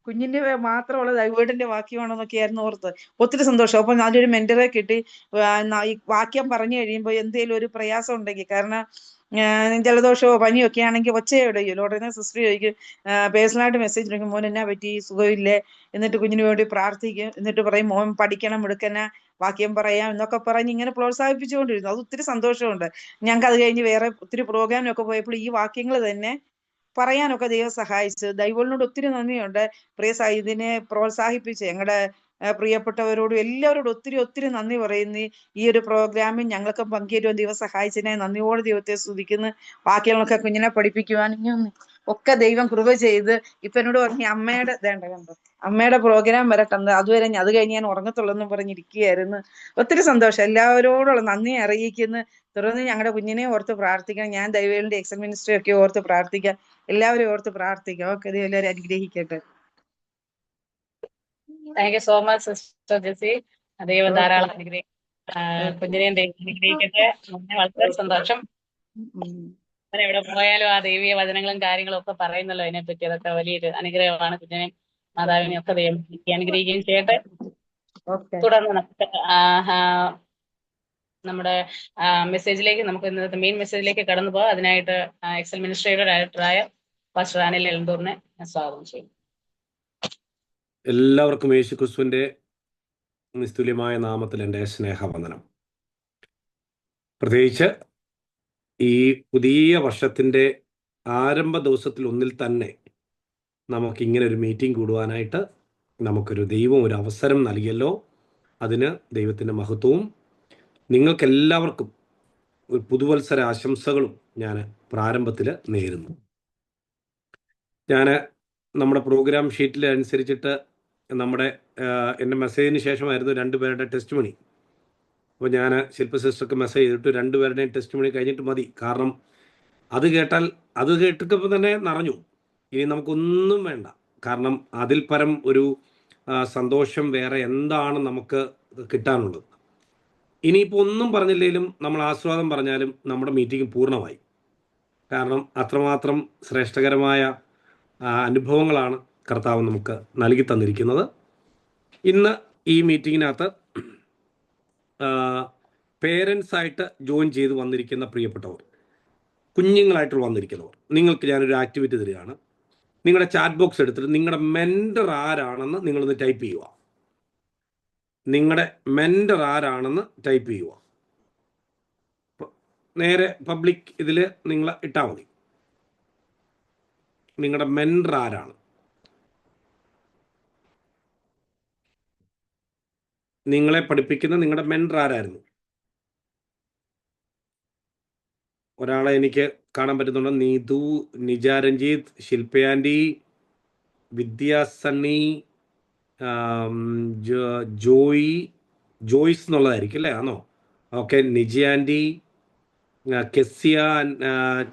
കുഞ്ഞിന്റെ മാത്രമുള്ള ദൈവവേൾഡിന്റെ വാക്യമാണെന്നൊക്കെ ആയിരുന്നു ഓർത്ത്. ഒത്തിരി സന്തോഷം. അപ്പൊ നല്ലൊരു മെന്ററെ കിട്ടി. ഈ വാക്യം പറഞ്ഞു കഴിയുമ്പോൾ എന്തെങ്കിലും ഒരു പ്രയാസം ഉണ്ടെങ്കിൽ, കാരണം ജലദോഷമോ പനിയോ ഒക്കെ ആണെങ്കിൽ ഒച്ചയോടെയല്ലോ ഉടനെ സിസ്റ്റർ ചോദിക്കും, പേഴ്സണലായിട്ട് മെസ്സേജ് ഇരിക്കും, മോൻ എന്നാ പറ്റി, സുഖമില്ലേ, എന്നിട്ട് കുഞ്ഞിന് വേണ്ടി പ്രാർത്ഥിക്കും. എന്നിട്ട് പറയും, മോൻ പഠിക്കണം, മിടുക്കന, വാക്യം പറയാം എന്നൊക്കെ പറഞ്ഞ് ഇങ്ങനെ പ്രോത്സാഹിപ്പിച്ചുകൊണ്ടിരുന്നു. അത് ഒത്തിരി സന്തോഷമുണ്ട്. ഞങ്ങൾക്ക് അത് കഴിഞ്ഞ് വേറെ ഒത്തിരി പ്രോഗ്രാമിനൊക്കെ പോയപ്പോൾ ഈ വാക്യങ്ങൾ തന്നെ പറയാനൊക്കെ ദൈവം സഹായിച്ചു. ദൈവത്തിനോട് ഒത്തിരി നന്ദിയുണ്ട്. ഇതിനെ പ്രോത്സാഹിപ്പിച്ച് ഞങ്ങളുടെ പ്രിയപ്പെട്ടവരോടും എല്ലാവരോടും ഒത്തിരി നന്ദി പറയുന്നു. ഈ ഒരു പ്രോഗ്രാമിൽ ഞങ്ങൾക്ക് പങ്കേറ്റുവാൻ ദൈവം സഹായിച്ചതിനെ നന്ദിയോടെ ദൈവത്തെ സ്തുതിക്കുന്നു. വാക്യങ്ങളൊക്കെ കുഞ്ഞിനെ പഠിപ്പിക്കുവാനും ഒക്കെ ദൈവം കൃപ ചെയ്ത് ഇപ്പൊ എന്നോട് പറഞ്ഞു, അമ്മയുടെ പ്രോഗ്രാം വരട്ടെന്ന്, അതുവരെ അത് കഴിഞ്ഞ് ഞാൻ ഉറങ്ങത്തുള്ളൂ എന്ന് പറഞ്ഞിരിക്കുകയായിരുന്നു. ഒത്തിരി സന്തോഷം. എല്ലാവരോടുള്ള നന്ദി അറിയിക്കുന്നു. തുടർന്ന് ഞങ്ങളുടെ കുഞ്ഞിനെ ഓർത്ത് പ്രാർത്ഥിക്കാം. ഞാൻ ദൈവവേൾഡിന്റെ എക്സൽ മിനിസ്ട്രി ഒക്കെ ഓർത്ത് പ്രാർത്ഥിക്കാം. എല്ലാവരും ഓർത്ത് പ്രാർത്ഥിക്കാം. ഓക്കെ, എല്ലാവരും അനുഗ്രഹിക്കട്ടെ. Thank you so much sister Jessy. ദൈവം ധാരാളം കുഞ്ഞിനെയും അനുഗ്രഹിക്കട്ടെ. വളരെ സന്തോഷം. അങ്ങനെ എവിടെ പോയാലും ആ ദൈവീയ വചനങ്ങളും കാര്യങ്ങളും ഒക്കെ പറയുന്നല്ലോ അതിനെപ്പറ്റി. അതൊക്കെ വലിയൊരു അനുഗ്രഹമാണ്. കുഞ്ഞിനെയും മാതാവിനെയും ഒക്കെ ദൈവം അനുഗ്രഹിക്കുകയും ചെയ്യട്ടെ. തുടർന്ന് നമുക്ക് നമ്മുടെ മെസ്സേജിലേക്ക്, നമുക്ക് ഇന്നത്തെ മെയിൻ മെസ്സേജിലേക്ക് കടന്നു പോകാം. അതിനായിട്ട് എക്സൽ മിനിസ്ട്രിയുടെ ഡയറക്ടറായ പാസ്റ്റർ അനിൽ എൽദൂറിനെ സ്വാഗതം ചെയ്യും. എല്ലാവർക്കും യേശുക്രിസ്തുവിന്റെ നിസ്തുല്യമായ നാമത്തിൽ എൻ്റെ സ്നേഹവന്ദനം. പ്രത്യേകിച്ച് ഈ പുതിയ വർഷത്തിൻ്റെ ആരംഭ ദിവസത്തിൽ ഒന്നിൽ തന്നെ നമുക്കിങ്ങനെ ഒരു മീറ്റിംഗ് കൂടുവാനായിട്ട് നമുക്കൊരു ദൈവം ഒരു അവസരം നൽകിയല്ലോ. അതിന് ദൈവത്തിൻ്റെ മഹത്വവും നിങ്ങൾക്കെല്ലാവർക്കും ഒരു പുതുവത്സര ആശംസകളും ഞാൻ പ്രാരംഭത്തിൽ നേരുന്നു. ഞാൻ നമ്മുടെ പ്രോഗ്രാം ഷീറ്റിൽ അനുസരിച്ചിട്ട് എൻ്റെ മെസ്സേജിന് ശേഷമായിരുന്നു 2 പേരുടെ ടെസ്റ്റ് മണി. അപ്പോൾ ഞാൻ ശില്പ സിസ്റ്റർക്ക് മെസ്സേജ് ചെയ്തിട്ട് 2 പേരുടെയും ടെസ്റ്റ് മണി കഴിഞ്ഞിട്ട് മതി. കാരണം അത് കേട്ടിട്ടപ്പോൾ തന്നെ നിറഞ്ഞു. ഇനി നമുക്കൊന്നും വേണ്ട. കാരണം അതിൽ പരം ഒരു സന്തോഷം വേറെ എന്താണ് നമുക്ക് കിട്ടാനുള്ളത്. ഇനിയിപ്പോൾ ഒന്നും പറഞ്ഞില്ലെങ്കിലും നമ്മൾ ആസ്വാദം പറഞ്ഞാലും നമ്മുടെ മീറ്റിംഗ് പൂർണ്ണമായി. കാരണം അത്രമാത്രം ശ്രേഷ്ഠകരമായ അനുഭവങ്ങളാണ് കർത്താവ് നമുക്ക് നൽകി തന്നിരിക്കുന്നത്. ഇന്ന് ഈ മീറ്റിങ്ങിനകത്ത് പേരൻസായിട്ട് ജോയിൻ ചെയ്ത് വന്നിരിക്കുന്ന പ്രിയപ്പെട്ടവർ, കുഞ്ഞുങ്ങളായിട്ട് വന്നിരിക്കുന്നവർ, നിങ്ങൾക്ക് ഞാനൊരു ആക്ടിവിറ്റി തരികയാണ്. നിങ്ങളുടെ ചാറ്റ് ബോക്സ് എടുത്തിട്ട് നിങ്ങളുടെ മെൻറ്റർ ആരാണെന്ന് നിങ്ങളൊന്ന് ടൈപ്പ് ചെയ്യുക. നിങ്ങളുടെ മെൻറ്റർ ആരാണെന്ന് ടൈപ്പ് ചെയ്യുക. നേരെ പബ്ലിക് ഇതിൽ നിങ്ങൾ ഇട്ടാൽ മതി. നിങ്ങളുടെ മെൻറ്റർ ആരാണ്? നിങ്ങളെ പഠിപ്പിക്കുന്ന നിങ്ങളുടെ മെൻറ്റർ ആരായിരുന്നു? ഒരാളെ എനിക്ക് കാണാൻ പറ്റുന്നുണ്ട്. നീതു, നിജ രഞ്ജിത്ത്, ശില്പയാൻറ്റി, വിദ്യാ സണ്ണി, ജോയ്സ് എന്നുള്ളതായിരിക്കും അല്ലേ? ആണോ? Okay. Niji aunty, Kesiya,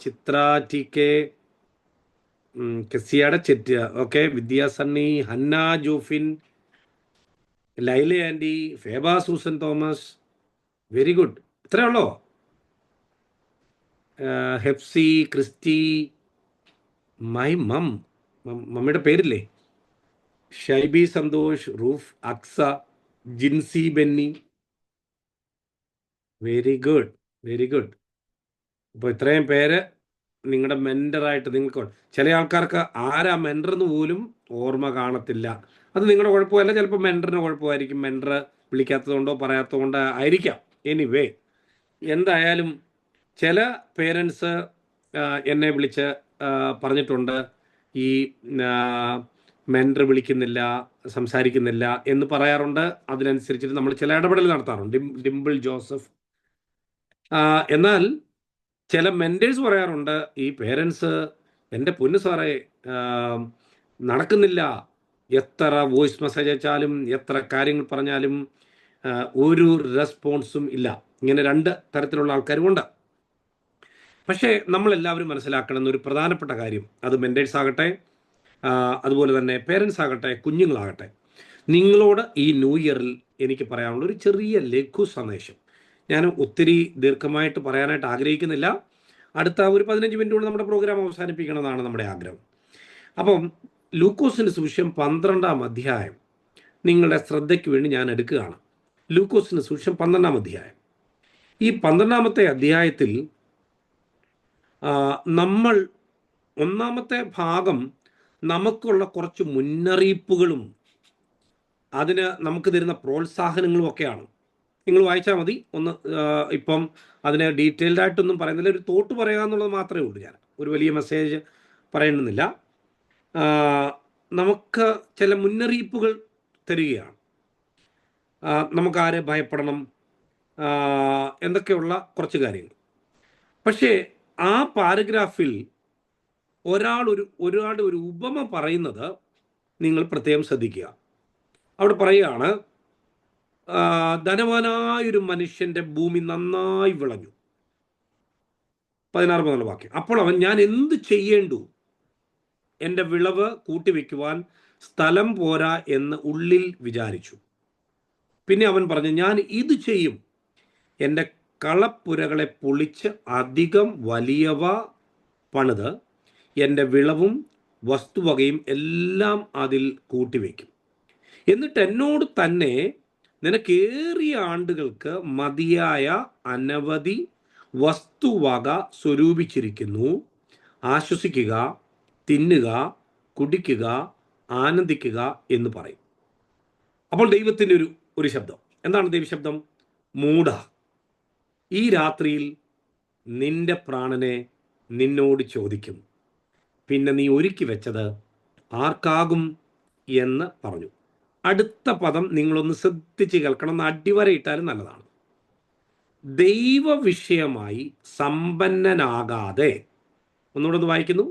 Chitra T K, കെസിയയുടെ ചെറ്റ്, okay. Vidya Sunny, Hanna Jofin, Laila aunty, Feba Susan Thomas, very good. ഇത്രയേ ഉള്ളോ? ഹെപ്സി, ക്രിസ്റ്റി, മൈ മമ്മിയുടെ പേരില്ലേ? ഷൈബി സന്തോഷ്, റൂഫ്, Aksa, Jincy Benny, very good, very good. അപ്പോൾ ഇത്രയും പേര് നിങ്ങളുടെ മെൻറ്ററായിട്ട് നിങ്ങൾക്ക്, ചില ആൾക്കാർക്ക് ആരാ മെൻറ്ററെന്ന് പോലും ഓർമ്മ കാണത്തില്ല. അത് നിങ്ങളുടെ കുഴപ്പമല്ല, ചിലപ്പോൾ മെൻറ്ററിന് കുഴപ്പമായിരിക്കും, മെൻറ്റർ വിളിക്കാത്തതുകൊണ്ടോ പറയാത്തതുകൊണ്ടോ ആയിരിക്കാം. എനിവേ, എന്തായാലും ചില പേരൻസ് എന്നെ വിളിച്ച് പറഞ്ഞിട്ടുണ്ട്, ഈ മെൻറ്റർ വിളിക്കുന്നില്ല, സംസാരിക്കുന്നില്ല എന്ന് പറയാറുണ്ട്. അതിനനുസരിച്ചിട്ട് നമ്മൾ ചില ഇടപെടൽ നടത്താറുണ്ട്. ഡിംപിൾ ജോസഫ്. എന്നാൽ ചില മെൻറ്റേഴ്സ് പറയാറുണ്ട്, ഈ പേരൻസ് എൻ്റെ പൊന്നു സാറേ നടക്കുന്നില്ല, എത്ര വോയിസ് മെസ്സേജ് അയച്ചാലും എത്ര കാര്യങ്ങൾ പറഞ്ഞാലും ഒരു റെസ്പോൺസും ഇല്ല. ഇങ്ങനെ രണ്ട് തരത്തിലുള്ള ആൾക്കാരും ഉണ്ട്. പക്ഷേ നമ്മളെല്ലാവരും മനസ്സിലാക്കണം ഒരു പ്രധാനപ്പെട്ട കാര്യം, അത് മെൻറ്റേഴ്സ് ആകട്ടെ, അതുപോലെ തന്നെ പേരൻസ് ആകട്ടെ, കുഞ്ഞുങ്ങളാകട്ടെ, നിങ്ങളോട് ഈ ന്യൂ ഇയറിൽ എനിക്ക് പറയാനുള്ള ഒരു ചെറിയ ലഘു സന്ദേശം. ഞാൻ ഒത്തിരി ദീർഘമായിട്ട് പറയാനായിട്ട് ആഗ്രഹിക്കുന്നില്ല. അടുത്ത ഒരു 15 മിനിറ്റ് കൊണ്ട് നമ്മുടെ പ്രോഗ്രാം അവസാനിപ്പിക്കണമെന്നാണ് നമ്മുടെ ആഗ്രഹം. അപ്പം ലൂക്കോസിൻ്റെ സുവിശേഷം 12-ാം അധ്യായം നിങ്ങളുടെ ശ്രദ്ധയ്ക്ക് വേണ്ടി ഞാൻ എടുക്കുകയാണ്. ലൂക്കോസിൻ്റെ സുവിശേഷം 12-ാം അധ്യായം. ഈ 12-ാമത്തെ അധ്യായത്തിൽ നമ്മൾ ഒന്നാമത്തെ ഭാഗം നമുക്കുള്ള കുറച്ച് മുന്നറിയിപ്പുകളും അതിന് നമുക്ക് തരുന്ന പ്രോത്സാഹനങ്ങളും ഒക്കെയാണ്. നിങ്ങൾ വായിച്ചാൽ മതി. ഒന്ന് ഇപ്പം അതിനെ ഡീറ്റെയിൽഡ് ആയിട്ടൊന്നും പറയുന്നില്ല, ഒരു തോട്ട് പറയുക എന്നുള്ളത് മാത്രമേ ഉള്ളൂ. ഞാൻ ഒരു വലിയ മെസ്സേജ് പറയണമെന്നില്ല. നമുക്ക് ചില മുന്നറിയിപ്പുകൾ തരികയാണ്. നമുക്കാരെ ഭയപ്പെടണം എന്തൊക്കെയുള്ള കുറച്ച് കാര്യങ്ങൾ. പക്ഷേ ആ പാരഗ്രാഫിൽ ഒരാളുടെ ഒരു ഉപമ പറയുന്നത് നിങ്ങൾ പ്രത്യേകം ശ്രദ്ധിക്കുക. അവിടെ പറയുകയാണ്, ധനവാനായൊരു മനുഷ്യൻ്റെ ഭൂമി നന്നായി വിളഞ്ഞു. 16 മുതലുള്ള വാക്യം. അപ്പോൾ അവൻ, ഞാൻ എന്ത് ചെയ്യേണ്ടു, എൻ്റെ വിളവ് കൂട്ടിവെക്കുവാൻ സ്ഥലം പോരാ എന്ന് ഉള്ളിൽ വിചാരിച്ചു. പിന്നെ അവൻ പറഞ്ഞു, ഞാൻ ഇത് ചെയ്യും, എൻ്റെ കളപ്പുരകളെ പൊളിച്ച് അധികം വലിയവ പണിത് എൻ്റെ വിളവും വസ്തുവകയും എല്ലാം അതിൽ കൂട്ടിവെക്കും. എന്നിട്ട് എന്നോട് തന്നെ, നിനക്കേറിയ ആണ്ടുകൾക്ക് മതിയായ അനവധി വസ്തുവക സ്വരൂപിച്ചിരിക്കുന്നു, ആശ്വസിക്കുക, തിന്നുക, കുടിക്കുക, ആനന്ദിക്കുക എന്ന് പറയും. അപ്പോൾ ദൈവത്തിൻ്റെ ഒരു ശബ്ദം. എന്താണ് ദൈവശബ്ദം? മൂഢ, ഈ രാത്രിയിൽ നിന്റെ പ്രാണനെ നിന്നോട് ചോദിക്കും, പിന്നെ നീ ഒരുക്കി വെച്ചത് ആർക്കാകും എന്ന് പറഞ്ഞു. അടുത്ത പദം നിങ്ങളൊന്ന് ശ്രദ്ധിച്ച് കേൾക്കണം, എന്ന് അടിവരയിട്ടാലും നല്ലതാണ്. ദൈവ വിഷയമായി സമ്പന്നനാകാതെ, ഒന്നുകൂടെ ഒന്ന് വായിക്കുന്നു,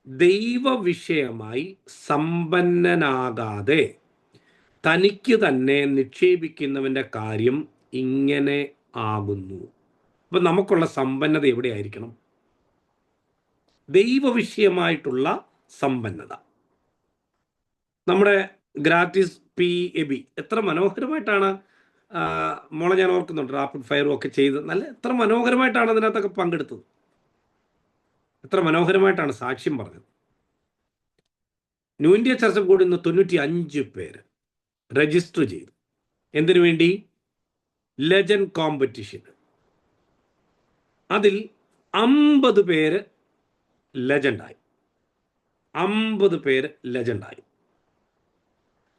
ദൈവ വിഷയമായി സമ്പന്നനാകാതെ തനിക്ക് തന്നെ നിക്ഷേപിക്കുന്നവൻ്റെ കാര്യം ഇങ്ങനെ ആകുന്നു. അപ്പം നമുക്കുള്ള സമ്പന്നത എവിടെയായിരിക്കണം? ദൈവവിഷയമായിട്ടുള്ള സമ്പന്നത. നമ്മുടെ ഗ്രാറ്റിസ് PAB എത്ര മനോഹരമായിട്ടാണ് മോളെ, ഞാൻ ഓർക്കുന്നുണ്ട്, റാപ്പിഡ് ഫയറും ഒക്കെ ചെയ്ത് എത്ര മനോഹരമായിട്ടാണ് അതിനകത്തൊക്കെ പങ്കെടുത്തത്, എത്ര മനോഹരമായിട്ടാണ് സാക്ഷ്യം പറഞ്ഞത്. New India Church of God ഇന്ന് 95 പേര് രജിസ്റ്റർ ചെയ്തു. എന്തിനു വേണ്ടി? Legend competition. അതിൽ 50 പേര് ലെജൻഡായി. 50 പേര് ലെജൻഡായി.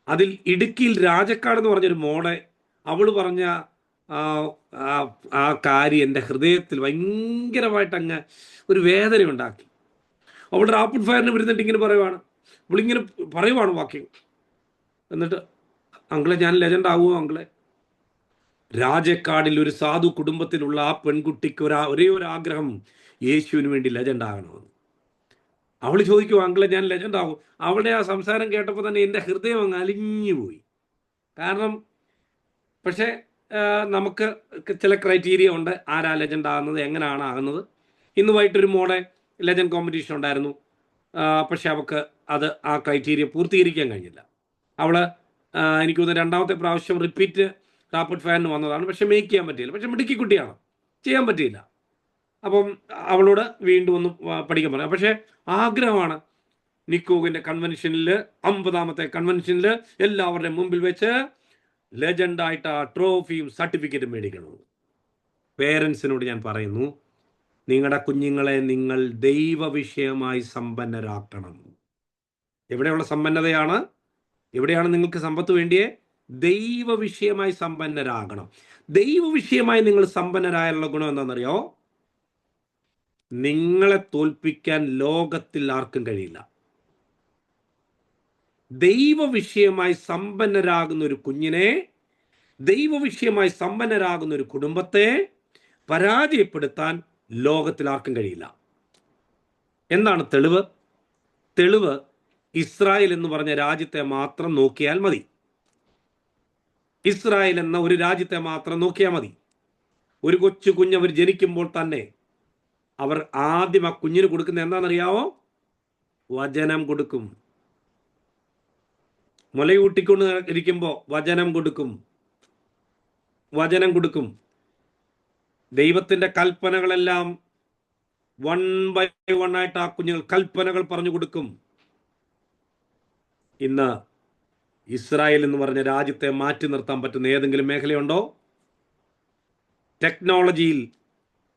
അതിൽ ഇടുക്കിയിൽ രാജക്കാട് എന്ന് പറഞ്ഞൊരു മോളെ, അവൾ പറഞ്ഞ ആ കാര്യം എൻ്റെ ഹൃദയത്തിൽ ഭയങ്കരമായിട്ട് അങ്ങ് ഒരു വേദന ഉണ്ടാക്കി. അവൾ റാപ്പിഡ് ഫയറിന് വരുന്നിട്ട് ഇങ്ങനെ ഇവളിങ്ങനെ പറയുവാണ് വാക്യം. എന്നിട്ട്, അങ്കിളെ ഞാൻ ലെജൻഡ് ആവുമോ അങ്കിളെ? രാജക്കാടിൽ ഒരു സാധു കുടുംബത്തിലുള്ള ആ പെൺകുട്ടിക്ക് ഒരേ ഒരു ആഗ്രഹം, യേശുവിന് വേണ്ടി ലെജൻഡ് ആകണമെന്ന്. അവൾ ചോദിക്കും, അങ്കിളെ ഞാൻ ലെജൻഡ് ആവും. അവളുടെ ആ സംസാരം കേട്ടപ്പോൾ തന്നെ എൻ്റെ ഹൃദയം അങ്ങ് അലിഞ്ഞു പോയി. കാരണം പക്ഷേ നമുക്ക് ചില ക്രൈറ്റീരിയ ഉണ്ട്, ആരാ ലെജൻഡ് ആകുന്നത്, എങ്ങനെയാണ് ആകുന്നത്. ഇന്ന് വൈകിട്ടൊരു മോളെ ലെജൻഡ് കോമ്പറ്റീഷൻ ഉണ്ടായിരുന്നു. പക്ഷെ അവൾക്ക് അത് ആ ക്രൈറ്റീരിയ പൂർത്തീകരിക്കാൻ കഴിഞ്ഞില്ല. അവൾ എനിക്ക് തോന്നുന്നു രണ്ടാമത്തെ പ്രാവശ്യം റിപ്പീറ്റ് റാപ്പിഡ് ഫയറിന് വന്നതാണ്. പക്ഷെ മേക്ക് ചെയ്യാൻ പറ്റിയില്ല. പക്ഷെ മിടുക്കി കുട്ടിയാണ്, ചെയ്യാൻ പറ്റിയില്ല. അപ്പം അവളോട് വീണ്ടും ഒന്ന് പഠിക്കാൻ പറയാം. പക്ഷേ ആഗ്രഹമാണ് നിക്കോഗിൻ്റെ കൺവെൻഷനിൽ, 50ാമത്തെ കൺവെൻഷനിൽ എല്ലാവരുടെയും മുമ്പിൽ വെച്ച് ലെജൻഡായിട്ട് ആ ട്രോഫിയും സർട്ടിഫിക്കറ്റും മേടിക്കണം. പേരൻസിനോട് ഞാൻ പറയുന്നു, നിങ്ങളുടെ കുഞ്ഞുങ്ങളെ നിങ്ങൾ ദൈവവിഷയമായി സമ്പന്നരാക്കണം. എവിടെയുള്ള സമ്പന്നതയാണ്? എവിടെയാണ് നിങ്ങൾക്ക് സമ്പത്ത് വേണ്ടിയേ? ദൈവവിഷയമായി സമ്പന്നരാകണം. ദൈവവിഷയമായി നിങ്ങൾ സമ്പന്നരായുള്ള ഗുണം എന്താണെന്നറിയോ? നിങ്ങളെ തോൽപ്പിക്കാൻ ലോകത്തിൽ ആർക്കും കഴിയില്ല. ദൈവവിഷയമായി സമ്പന്നരാകുന്ന ഒരു കുഞ്ഞിനെ, ദൈവവിഷയമായി സമ്പന്നരാകുന്ന ഒരു കുടുംബത്തെ പരാജയപ്പെടുത്താൻ ലോകത്തിൽ ആർക്കും കഴിയില്ല. എന്താണ് തെളിവ്? തെളിവ് ഇസ്രായേൽ എന്ന് പറഞ്ഞ രാജ്യത്തെ മാത്രം നോക്കിയാൽ മതി. ഇസ്രായേൽ എന്ന ഒരു രാജ്യത്തെ മാത്രം നോക്കിയാൽ മതി. ഒരു കൊച്ചു കുഞ്ഞവർ ജനിക്കുമ്പോൾ തന്നെ അവർ ആദ്യം ആ കുഞ്ഞിന് കൊടുക്കുന്ന എന്താണെന്നറിയാവോ? വചനം കൊടുക്കും. മുലയൂട്ടിക്കൊണ്ട് ഇരിക്കുമ്പോൾ വചനം കൊടുക്കും, വചനം കൊടുക്കും. ദൈവത്തിന്റെ കൽപ്പനകളെല്ലാം 1 by 1 ആയിട്ട് ആ കുഞ്ഞുങ്ങൾ കൽപ്പനകൾ പറഞ്ഞു കൊടുക്കും. ഇന്ന് ഇസ്രായേൽ എന്ന് പറഞ്ഞ രാജ്യത്തെ മാറ്റി നിർത്താൻ പറ്റുന്ന ഏതെങ്കിലും മേഖലയുണ്ടോ? ടെക്നോളജിയിൽ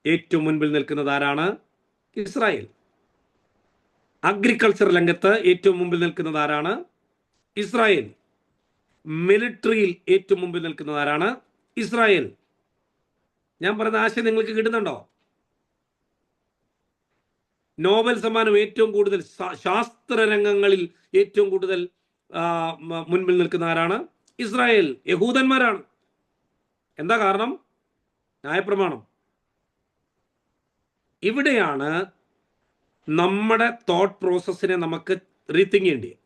ഏറ്റവും മുൻപിൽ നിൽക്കുന്നത് ആരാണ്? ഇസ്രായേൽ. അഗ്രികൾച്ചർ രംഗത്ത് ഏറ്റവും മുമ്പിൽ നിൽക്കുന്നത് ആരാണ്? ഇസ്രായേൽ. മിലിറ്ററിയിൽ ഏറ്റവും മുമ്പിൽ നിൽക്കുന്നത് ആരാണ്? ഇസ്രായേൽ. ഞാൻ പറയുന്ന ആശയം നിങ്ങൾക്ക് കിട്ടുന്നുണ്ടോ? നോബൽ സമ്മാനം ഏറ്റവും കൂടുതൽ ശാസ്ത്ര രംഗങ്ങളിൽ ഏറ്റവും കൂടുതൽ മുൻപിൽ നിൽക്കുന്ന ആരാണ്? ഇസ്രായേൽ. യഹൂദന്മാരാണ്. എന്താ കാരണം? ന്യായപ്രമാണം. ഇവിടെയാണ് നമ്മുടെ തോട്ട് പ്രോസസ്സിനെ നമുക്ക് റീതിങ്ക് ചെയ്യേണ്ടത്.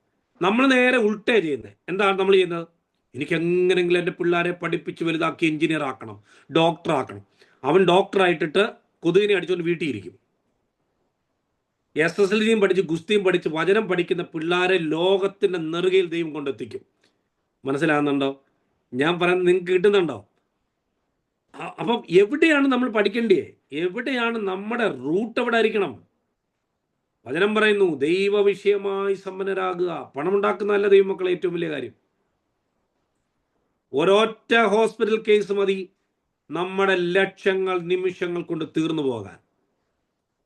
നമ്മൾ നേരെ ഉൾട്ടേ ചെയ്യുന്നത്. എന്താണ് നമ്മൾ ചെയ്യുന്നത്? എനിക്ക് എങ്ങനെയെങ്കിലും എൻ്റെ പിള്ളേരെ പഠിപ്പിച്ച് വലുതാക്കി എഞ്ചിനീയർ ആക്കണം, ഡോക്ടർ ആക്കണം. അവൻ ഡോക്ടറായിട്ടിട്ട് കൊതുകിനെ അടിച്ചുകൊണ്ട് വീട്ടിൽ ഇരിക്കും. SSLCയും പഠിച്ച് ഗുസ്തിയും പഠിച്ച് വചനം പഠിക്കുന്ന പിള്ളേരെ ലോകത്തിൻ്റെ നെറുകയിൽ ദൈവം കൊണ്ടെത്തിക്കും. മനസ്സിലാകുന്നുണ്ടോ ഞാൻ പറയുന്നത്? നിങ്ങൾക്ക് കിട്ടുന്നുണ്ടോ? അപ്പം എവിടെയാണ് നമ്മൾ പഠിക്കേണ്ടത്? എവിടെയാണ് നമ്മുടെ റൂട്ട്? എവിടെ ആയിരിക്കണം? വചനം പറയുന്നു, ദൈവവിഷയമായി സമ്പന്നരാകുക. പണമുണ്ടാക്കുന്നതല്ല ദൈവമക്കളെ ഏറ്റവും വലിയ കാര്യം. ഒരൊറ്റ ഹോസ്പിറ്റൽ കേസ് മതി നമ്മുടെ ലക്ഷങ്ങൾ നിമിഷങ്ങൾ കൊണ്ട് തീർന്നു പോകാൻ.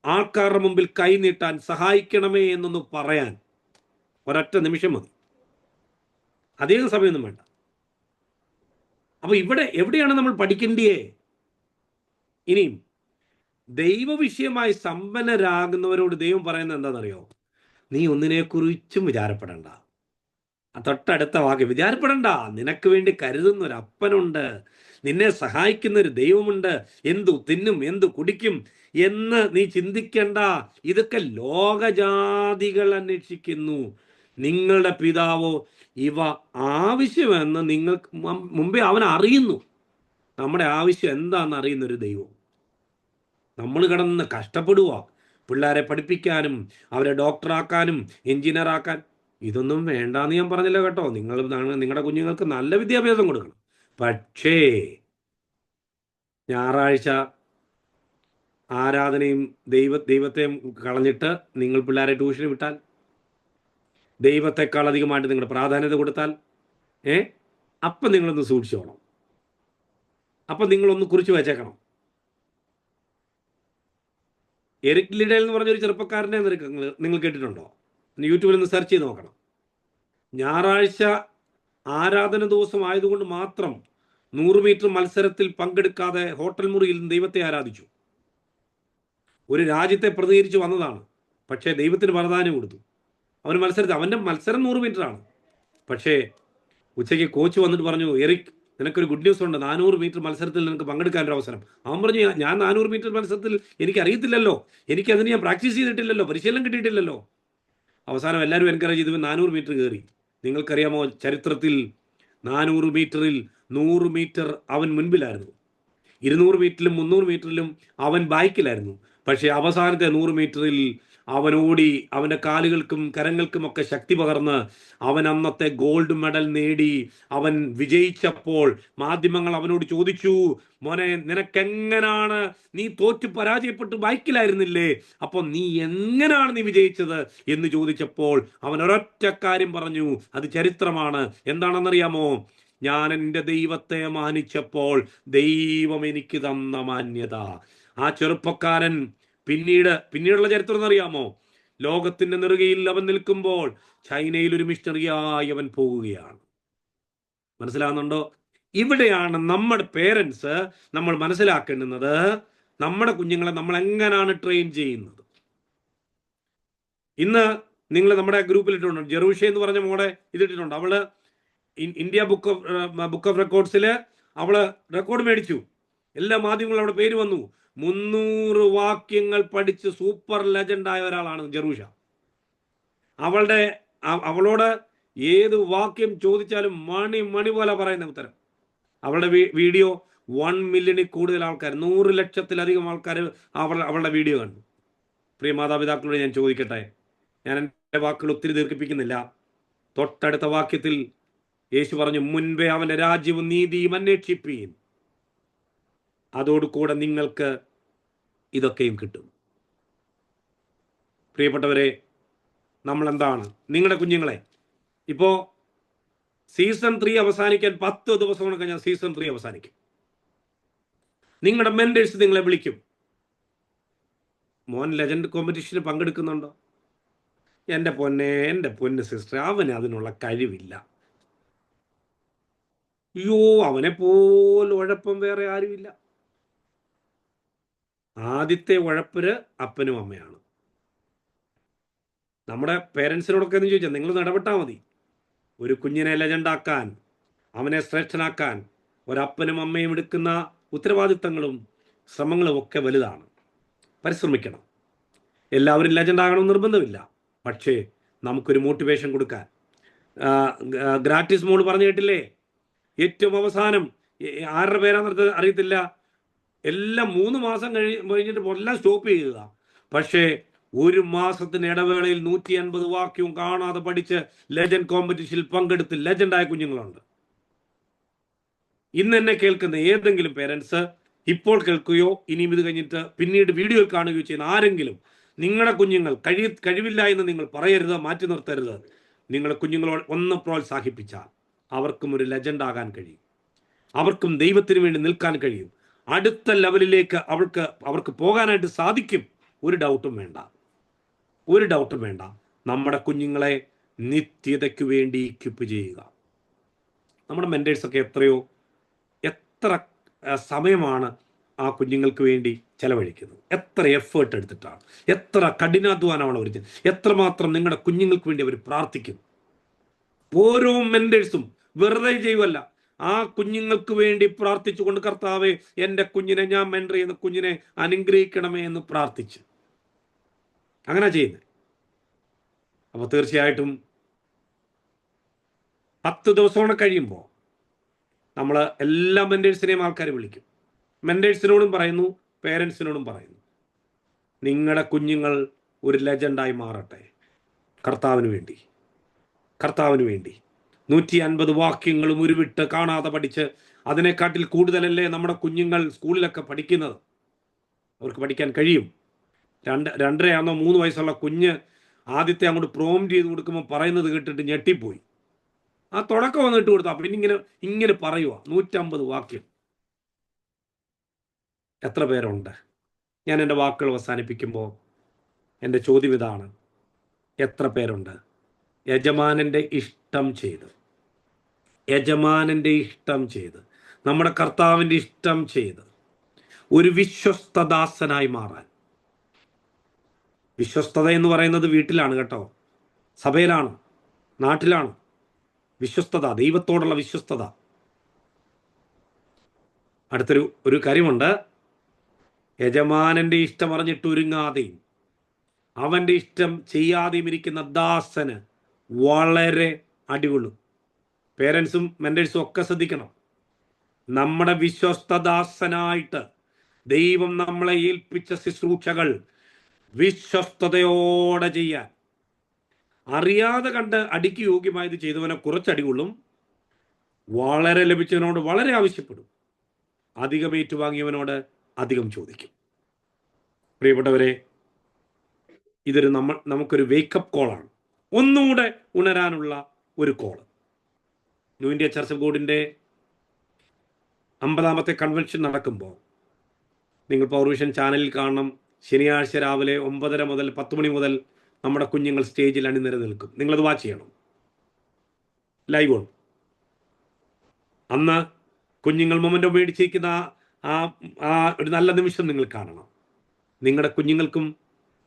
ആൾക്കാരുടെ മുമ്പിൽ കൈനീട്ടാൻ, സഹായിക്കണമേ എന്നൊന്ന് പറയാൻ ഒരൊറ്റ നിമിഷം മതി. അധികം സമയമൊന്നും വേണ്ട. അപ്പൊ എവിടെയാണ് നമ്മൾ പഠിക്കേണ്ടിയേ? ഇനിയും ദൈവവിഷയമായി സമ്പന്നരാകുന്നവരോട് ദൈവം പറയുന്നത് എന്താണെന്നറിയോ? നീ ഒന്നിനെക്കുറിച്ചും വിചാരപ്പെടണ്ട. തൊട്ടടുത്ത വാക്ക്, വിചാരപ്പെടണ്ട. നിനക്ക് വേണ്ടി കരുതുന്ന ഒരു അപ്പനുണ്ട്, നിന്നെ സഹായിക്കുന്ന ഒരു ദൈവമുണ്ട്. എന്തു തിന്നും എന്തു കുടിക്കും എന്ന് നീ ചിന്തിക്കണ്ട. ഇതൊക്കെ ലോകജാതികൾ അന്വേഷിക്കുന്നു, നിങ്ങളുടെ പിതാവോ ഇവ ആവശ്യമെന്ന് നിങ്ങൾക്ക് മുമ്പേ അവൻ അറിയുന്നു. നമ്മുടെ ആവശ്യം എന്താണെന്ന് അറിയുന്ന ഒരു ദൈവം. നമ്മൾ കിടന്ന് കഷ്ടപ്പെടുക പിള്ളേരെ പഠിപ്പിക്കാനും അവരെ ഡോക്ടറാക്കാനും എഞ്ചിനീയറാക്കാൻ. ഇതൊന്നും വേണ്ടാന്ന് ഞാൻ പറഞ്ഞില്ല കേട്ടോ. നിങ്ങളുടെ കുഞ്ഞുങ്ങൾക്ക് നല്ല വിദ്യാഭ്യാസം കൊടുക്കണം. പക്ഷേ ഞായറാഴ്ച ആരാധനയും ദൈവത്തെ കളഞ്ഞിട്ട് നിങ്ങൾ പിള്ളേരെ ട്യൂഷന് വിട്ടാൽ, ദൈവത്തെക്കാൾ അധികമായിട്ട് നിങ്ങളുടെ പ്രാധാന്യത കൊടുത്താൽ അപ്പം നിങ്ങളൊന്ന് സൂക്ഷിച്ചോണം. അപ്പം നിങ്ങളൊന്ന് കുറിച്ച് വെച്ചേക്കണം. എറിക് ലിഡേൽ എന്ന് പറഞ്ഞൊരു ചെറുപ്പക്കാരനെ നിങ്ങൾ കേട്ടിട്ടുണ്ടോ? യൂട്യൂബിൽ ഒന്ന് സെർച്ച് ചെയ്ത് നോക്കണം. ഞായറാഴ്ച ആരാധന ദിവസം ആയതുകൊണ്ട് മാത്രം 100 മീറ്റർ മത്സരത്തിൽ പങ്കെടുക്കാതെ ഹോട്ടൽ മുറിയിൽ ദൈവത്തെ ആരാധിച്ചു. ഒരു രാജ്യത്തെ പ്രതികരിച്ച് വന്നതാണ്, പക്ഷേ ദൈവത്തിന് പ്രാധാന്യം കൊടുത്തു. അവന് മത്സരത്തിൽ, അവൻ്റെ മത്സരം 100 മീറ്ററാണ്. പക്ഷേ ഉച്ചയ്ക്ക് കോച്ച് വന്നിട്ട് പറഞ്ഞു, എറിക് നിനക്കൊരു ഗുഡ് ന്യൂസ് ഉണ്ട്, 400 മീറ്റർ മത്സരത്തിൽ നിനക്ക് പങ്കെടുക്കാനൊരു അവസരം. അവൻ പറഞ്ഞു, ഞാൻ 400 മീറ്റർ മത്സരത്തിൽ എനിക്കറിയത്തില്ലല്ലോ, എനിക്കതിന് ഞാൻ പ്രാക്ടീസ് ചെയ്തിട്ടില്ലല്ലോ, പരിശീലനം കിട്ടിയിട്ടില്ലല്ലോ. അവസാനം എല്ലാവരും എൻകറേജ് ചെയ്തു 400 മീറ്റർ കയറി. നിങ്ങൾക്കറിയാമോ, ചരിത്രത്തിൽ 400 മീറ്ററിൽ 100 മീറ്റർ അവൻ മുൻപിലായിരുന്നു. 200 മീറ്ററിലും 300 മീറ്ററിലും അവൻ ബാക്കിലായിരുന്നു. പക്ഷേ അവസാനത്തെ 100 മീറ്ററിൽ അവൻ ഓടി, അവൻ്റെ കാലുകൾക്കും കരങ്ങൾക്കും ഒക്കെ ശക്തി പകർന്ന് അവൻ അന്നത്തെ ഗോൾഡ് മെഡൽ നേടി. അവൻ വിജയിച്ചപ്പോൾ മാധ്യമങ്ങൾ അവനോട് ചോദിച്ചു, മോനെ നിനക്കെങ്ങനാണ്, നീ തോറ്റു പരാജയപ്പെട്ട് ബൈക്കിലായിരുന്നില്ലേ, അപ്പോൾ നീ എങ്ങനെയാണ് നീ വിജയിച്ചത് എന്ന് ചോദിച്ചപ്പോൾ അവൻ ഒരൊറ്റ കാര്യം പറഞ്ഞു. അത് ചരിത്രമാണ്. എന്താണെന്നറിയാമോ? ഞാൻ എൻ്റെ ദൈവത്തെ മാനിച്ചപ്പോൾ എനിക്ക് തന്ന മാന്യത. ആ ചെറുപ്പക്കാരൻ പിന്നീടുള്ള ചരിത്രം എന്നറിയാമോ? ലോകത്തിന്റെ നെറുകയിൽ അവൻ നിൽക്കുമ്പോൾ ചൈനയിൽ ഒരു മിഷണറിയായി അവൻ പോവുകയാണ്. മനസ്സിലാകുന്നുണ്ടോ? ഇവിടെയാണ് നമ്മുടെ പേരൻസ് നമ്മൾ മനസ്സിലാക്കേണ്ടുന്നത്. നമ്മുടെ കുഞ്ഞുങ്ങളെ നമ്മൾ എങ്ങനെയാണ് ട്രെയിൻ ചെയ്യുന്നത്. ഇന്ന് നിങ്ങൾ നമ്മുടെ ഗ്രൂപ്പിൽ ഇട്ടിട്ടുണ്ട്, ജെറൂഷ എന്ന് പറഞ്ഞ മോളെ ഇതിട്ടിട്ടുണ്ട്. അവള് ഇന്ത്യ ബുക്ക് ഓഫ് റെക്കോർഡ്സിൽ അവള് റെക്കോർഡ് മേടിച്ചു. എല്ലാ മാധ്യമങ്ങളും അവിടെ പേര് വന്നു. 300 വാക്യങ്ങൾ പഠിച്ച് സൂപ്പർ ലെജൻഡായ ഒരാളാണ് ജെറൂഷ. അവളോട് ഏത് വാക്യം ചോദിച്ചാലും മണി പോലെ പറയുന്ന ഉത്തരം. അവളുടെ വീഡിയോ 1 മില്യണിൽ കൂടുതൽ ആൾക്കാർ, 100 ലക്ഷത്തിലധികം ആൾക്കാർ അവളുടെ വീഡിയോ കണ്ടു. പ്രിയ മാതാപിതാക്കളോട് ഞാൻ ചോദിക്കട്ടെ, ഞാൻ എൻ്റെ വാക്കുകൾ ഒത്തിരി ദീർഘിപ്പിക്കുന്നില്ല. തൊട്ടടുത്ത വാക്യത്തിൽ യേശു പറഞ്ഞു, മുൻപേ അവന്റെ രാജ്യവും നീതിയും അന്വേഷിപ്പീൻ, അതോടുകൂടെ നിങ്ങൾക്ക് ഇതൊക്കെയും കിട്ടും. പ്രിയപ്പെട്ടവരെ, നമ്മൾ എന്താണ് നിങ്ങളുടെ കുഞ്ഞുങ്ങളെ, ഇപ്പോ സീസൺ 3 അവസാനിക്കാൻ 10 ദിവസം കഴിഞ്ഞാൽ സീസൺ 3 അവസാനിക്കും. നിങ്ങളുടെ മെന്റേഴ്സ് നിങ്ങളെ വിളിക്കും, മോൻ ലെജൻഡ് കോമ്പറ്റീഷന് പങ്കെടുക്കുന്നുണ്ടോ? എൻ്റെ പൊന്ന് സിസ്റ്റർ, അവന് അതിനുള്ള കഴിവില്ല. അയ്യോ, അവനെ പോലെ ഉഴപ്പം വേറെ ആരുമില്ല. ആദ്യത്തെ ഉഴപ്പര് അപ്പനും അമ്മയാണ്. നമ്മുടെ പേരൻസിനോടൊക്കെ എന്ന് ചോദിച്ചാൽ നിങ്ങൾ ഇടപെട്ടാൽ മതി. ഒരു കുഞ്ഞിനെ ലെജൻഡാക്കാൻ, അവനെ ശ്രേഷ്ഠനാക്കാൻ ഒരപ്പനും അമ്മയും എടുക്കുന്ന ഉത്തരവാദിത്തങ്ങളും ശ്രമങ്ങളും ഒക്കെ വലുതാണ്. പരിശ്രമിക്കണം. എല്ലാവരും ലെജൻഡാകണമെന്ന് നിർബന്ധമില്ല. പക്ഷേ നമുക്കൊരു മോട്ടിവേഷൻ കൊടുക്കാൻ, ഗ്രാറ്റിസ് മോൾ പറഞ്ഞു കേട്ടില്ലേ, ഏറ്റവും അവസാനം ആരുടെ പേരാന്ന് അറിയത്തില്ല, എല്ലാം 3 മാസം കഴിഞ്ഞിട്ട് എല്ലാം സ്റ്റോപ്പ് ചെയ്യുക. പക്ഷേ 1 മാസത്തിന് ഇടവേളയിൽ 150 വാക്യവും കാണാതെ പഠിച്ച് ലെജൻഡ് കോമ്പറ്റീഷനിൽ പങ്കെടുത്ത് ലെജൻഡായ കുഞ്ഞുങ്ങളുണ്ട്. ഇന്ന് എന്നെ കേൾക്കുന്ന ഏതെങ്കിലും പേരൻസ് ഇപ്പോൾ കേൾക്കുകയോ ഇനിയും ഇത് കഴിഞ്ഞിട്ട് പിന്നീട് വീഡിയോയിൽ കാണുകയോ ചെയ്യുന്ന ആരെങ്കിലും, നിങ്ങളുടെ കുഞ്ഞുങ്ങൾ കഴിവില്ല എന്ന് നിങ്ങൾ പറയരുത്, മാറ്റി നിർത്തരുത്. നിങ്ങളുടെ കുഞ്ഞുങ്ങളോട് ഒന്ന് പ്രോത്സാഹിപ്പിച്ചാൽ അവർക്കും ഒരു ലെജൻഡ് ആകാൻ കഴിയും. അവർക്കും ദൈവത്തിന് വേണ്ടി നിൽക്കാൻ കഴിയും. അടുത്ത ലെവലിലേക്ക് അവർക്ക് പോകാനായിട്ട് സാധിക്കും. ഒരു ഡൗട്ടും വേണ്ട. നമ്മുടെ കുഞ്ഞുങ്ങളെ നിത്യതയ്ക്ക് വേണ്ടി ഇക്വിപ്പ് ചെയ്യുക. നമ്മുടെ മെന്റേഴ്സൊക്കെ എത്ര സമയമാണ് ആ കുഞ്ഞുങ്ങൾക്ക് വേണ്ടി ചെലവഴിക്കുന്നത്, എത്ര എഫേർട്ട് എടുത്തിട്ടാണ്, എത്ര കഠിനാധ്വാനമാണ് അവർ ചെയ്യുന്നത്, എത്രമാത്രം നിങ്ങളുടെ കുഞ്ഞുങ്ങൾക്ക് വേണ്ടി അവർ പ്രാർത്ഥിക്കുന്നു. ഓരോ മെന്റേഴ്സും വെറുതെ ചെയ്യുമല്ല, ആ കുഞ്ഞുങ്ങൾക്ക് വേണ്ടി പ്രാർത്ഥിച്ചുകൊണ്ട്, കർത്താവേ എൻ്റെ കുഞ്ഞിനെ, ഞാൻ മെന്റർ ചെയ്യുന്ന കുഞ്ഞിനെ അനുഗ്രഹിക്കണമേ എന്ന് പ്രാർത്ഥിച്ച് അങ്ങനെ ചെയ്യുന്നത്. അപ്പൊ തീർച്ചയായിട്ടും 10 ദിവസം കഴിയുമ്പോൾ നമ്മൾ എല്ലാ മെന്റേഴ്സിനെയും ആൾക്കാർ വിളിക്കും. മെന്റേഴ്സിനോടും പറയുന്നു, പേരൻസിനോടും പറയുന്നു, നിങ്ങളുടെ കുഞ്ഞുങ്ങൾ ഒരു ലെജൻഡായി മാറട്ടെ. കർത്താവിന് വേണ്ടി 150 വാക്യങ്ങളും ഉരുവിട്ട് കാണാതെ പഠിച്ച്, അതിനെക്കാട്ടിൽ കൂടുതലല്ലേ നമ്മുടെ കുഞ്ഞുങ്ങൾ സ്കൂളിലൊക്കെ പഠിക്കുന്നത്. അവർക്ക് പഠിക്കാൻ കഴിയും. 2.5 3 വയസ്സുള്ള കുഞ്ഞ് ആദ്യത്തെ അങ്ങോട്ട് പ്രോംപ്റ്റ് ചെയ്ത് കൊടുക്കുമ്പോൾ പറയുന്നത് കേട്ടിട്ട് ഞെട്ടിപ്പോയി. ആ തുടക്കം വന്നിട്ട് കൊടുത്തു. പിന്നെ ഇങ്ങനെ പറയുക 150 വാക്യം. എത്ര പേരുണ്ട്? ഞാൻ എൻ്റെ വാക്കുകൾ അവസാനിപ്പിക്കുമ്പോൾ എൻ്റെ ചോദ്യം ഇതാണ്, എത്ര പേരുണ്ട് യജമാനൻ്റെ ഇഷ്ടം ചെയ്ത് നമ്മുടെ കർത്താവിൻ്റെ ഇഷ്ടം ചെയ്ത് ഒരു വിശ്വസ്തദാസനായി മാറാൻ? വിശ്വസ്തത എന്ന് പറയുന്നത് വീട്ടിലാണ് കേട്ടോ, സഭയിലാണ്, നാട്ടിലാണ്. വിശ്വസ്തത, ദൈവത്തോടുള്ള വിശ്വസ്തത. അടുത്തൊരു കാര്യമുണ്ട്, യജമാനന്റെ ഇഷ്ടം അറിഞ്ഞിട്ട് ഒരുങ്ങാതെയും അവൻ്റെ ഇഷ്ടം ചെയ്യാതെയും ഇരിക്കുന്ന ദാസന് വളരെ അടികൊള്ളും. പേരൻസും മെന്റേഴ്സും ഒക്കെ ശ്രദ്ധിക്കണം. നമ്മുടെ വിശ്വസ്തദാസനായിട്ട് ദൈവം നമ്മളെ ഏൽപ്പിച്ച ശുശ്രൂഷകൾ വിശ്വസ്തയോടെ ചെയ്യാൻ. അറിയാതെ കണ്ട് അടിക്ക് യോഗ്യമായത് ചെയ്തവനെ കുറച്ചടികൊള്ളും, വളരെ ലഭിച്ചവനോട് വളരെ ആവശ്യപ്പെടും, അധികം ഏറ്റുവാങ്ങിയവനോട് അധികം ചോദിക്കും. പ്രിയപ്പെട്ടവരെ, ഇതൊരു നമുക്കൊരു വേക്കപ്പ് കോളാണ്, ഒന്നുകൂടെ ഉണരാനുള്ള ഒരു call. New India Church of ഗോഡിൻ്റെ 50ാമത്തെ കൺവെൻഷൻ നടക്കുമ്പോൾ നിങ്ങൾ പവർവിഷൻ ചാനലിൽ കാണണം. ശനിയാഴ്ച രാവിലെ 9:30 മുതൽ 10 മണി മുതൽ നമ്മുടെ കുഞ്ഞുങ്ങൾ സ്റ്റേജിൽ അണിനിര നിൽക്കും. നിങ്ങളത് വാച്ച് ചെയ്യണം, ലൈവ് ഓൺ. അന്ന് കുഞ്ഞുങ്ങൾ മൊമെന്റോ മേടിച്ചിരിക്കുന്ന ആ ഒരു നല്ല നിമിഷം നിങ്ങൾ കാണണം. നിങ്ങളുടെ കുഞ്ഞുങ്ങൾക്കും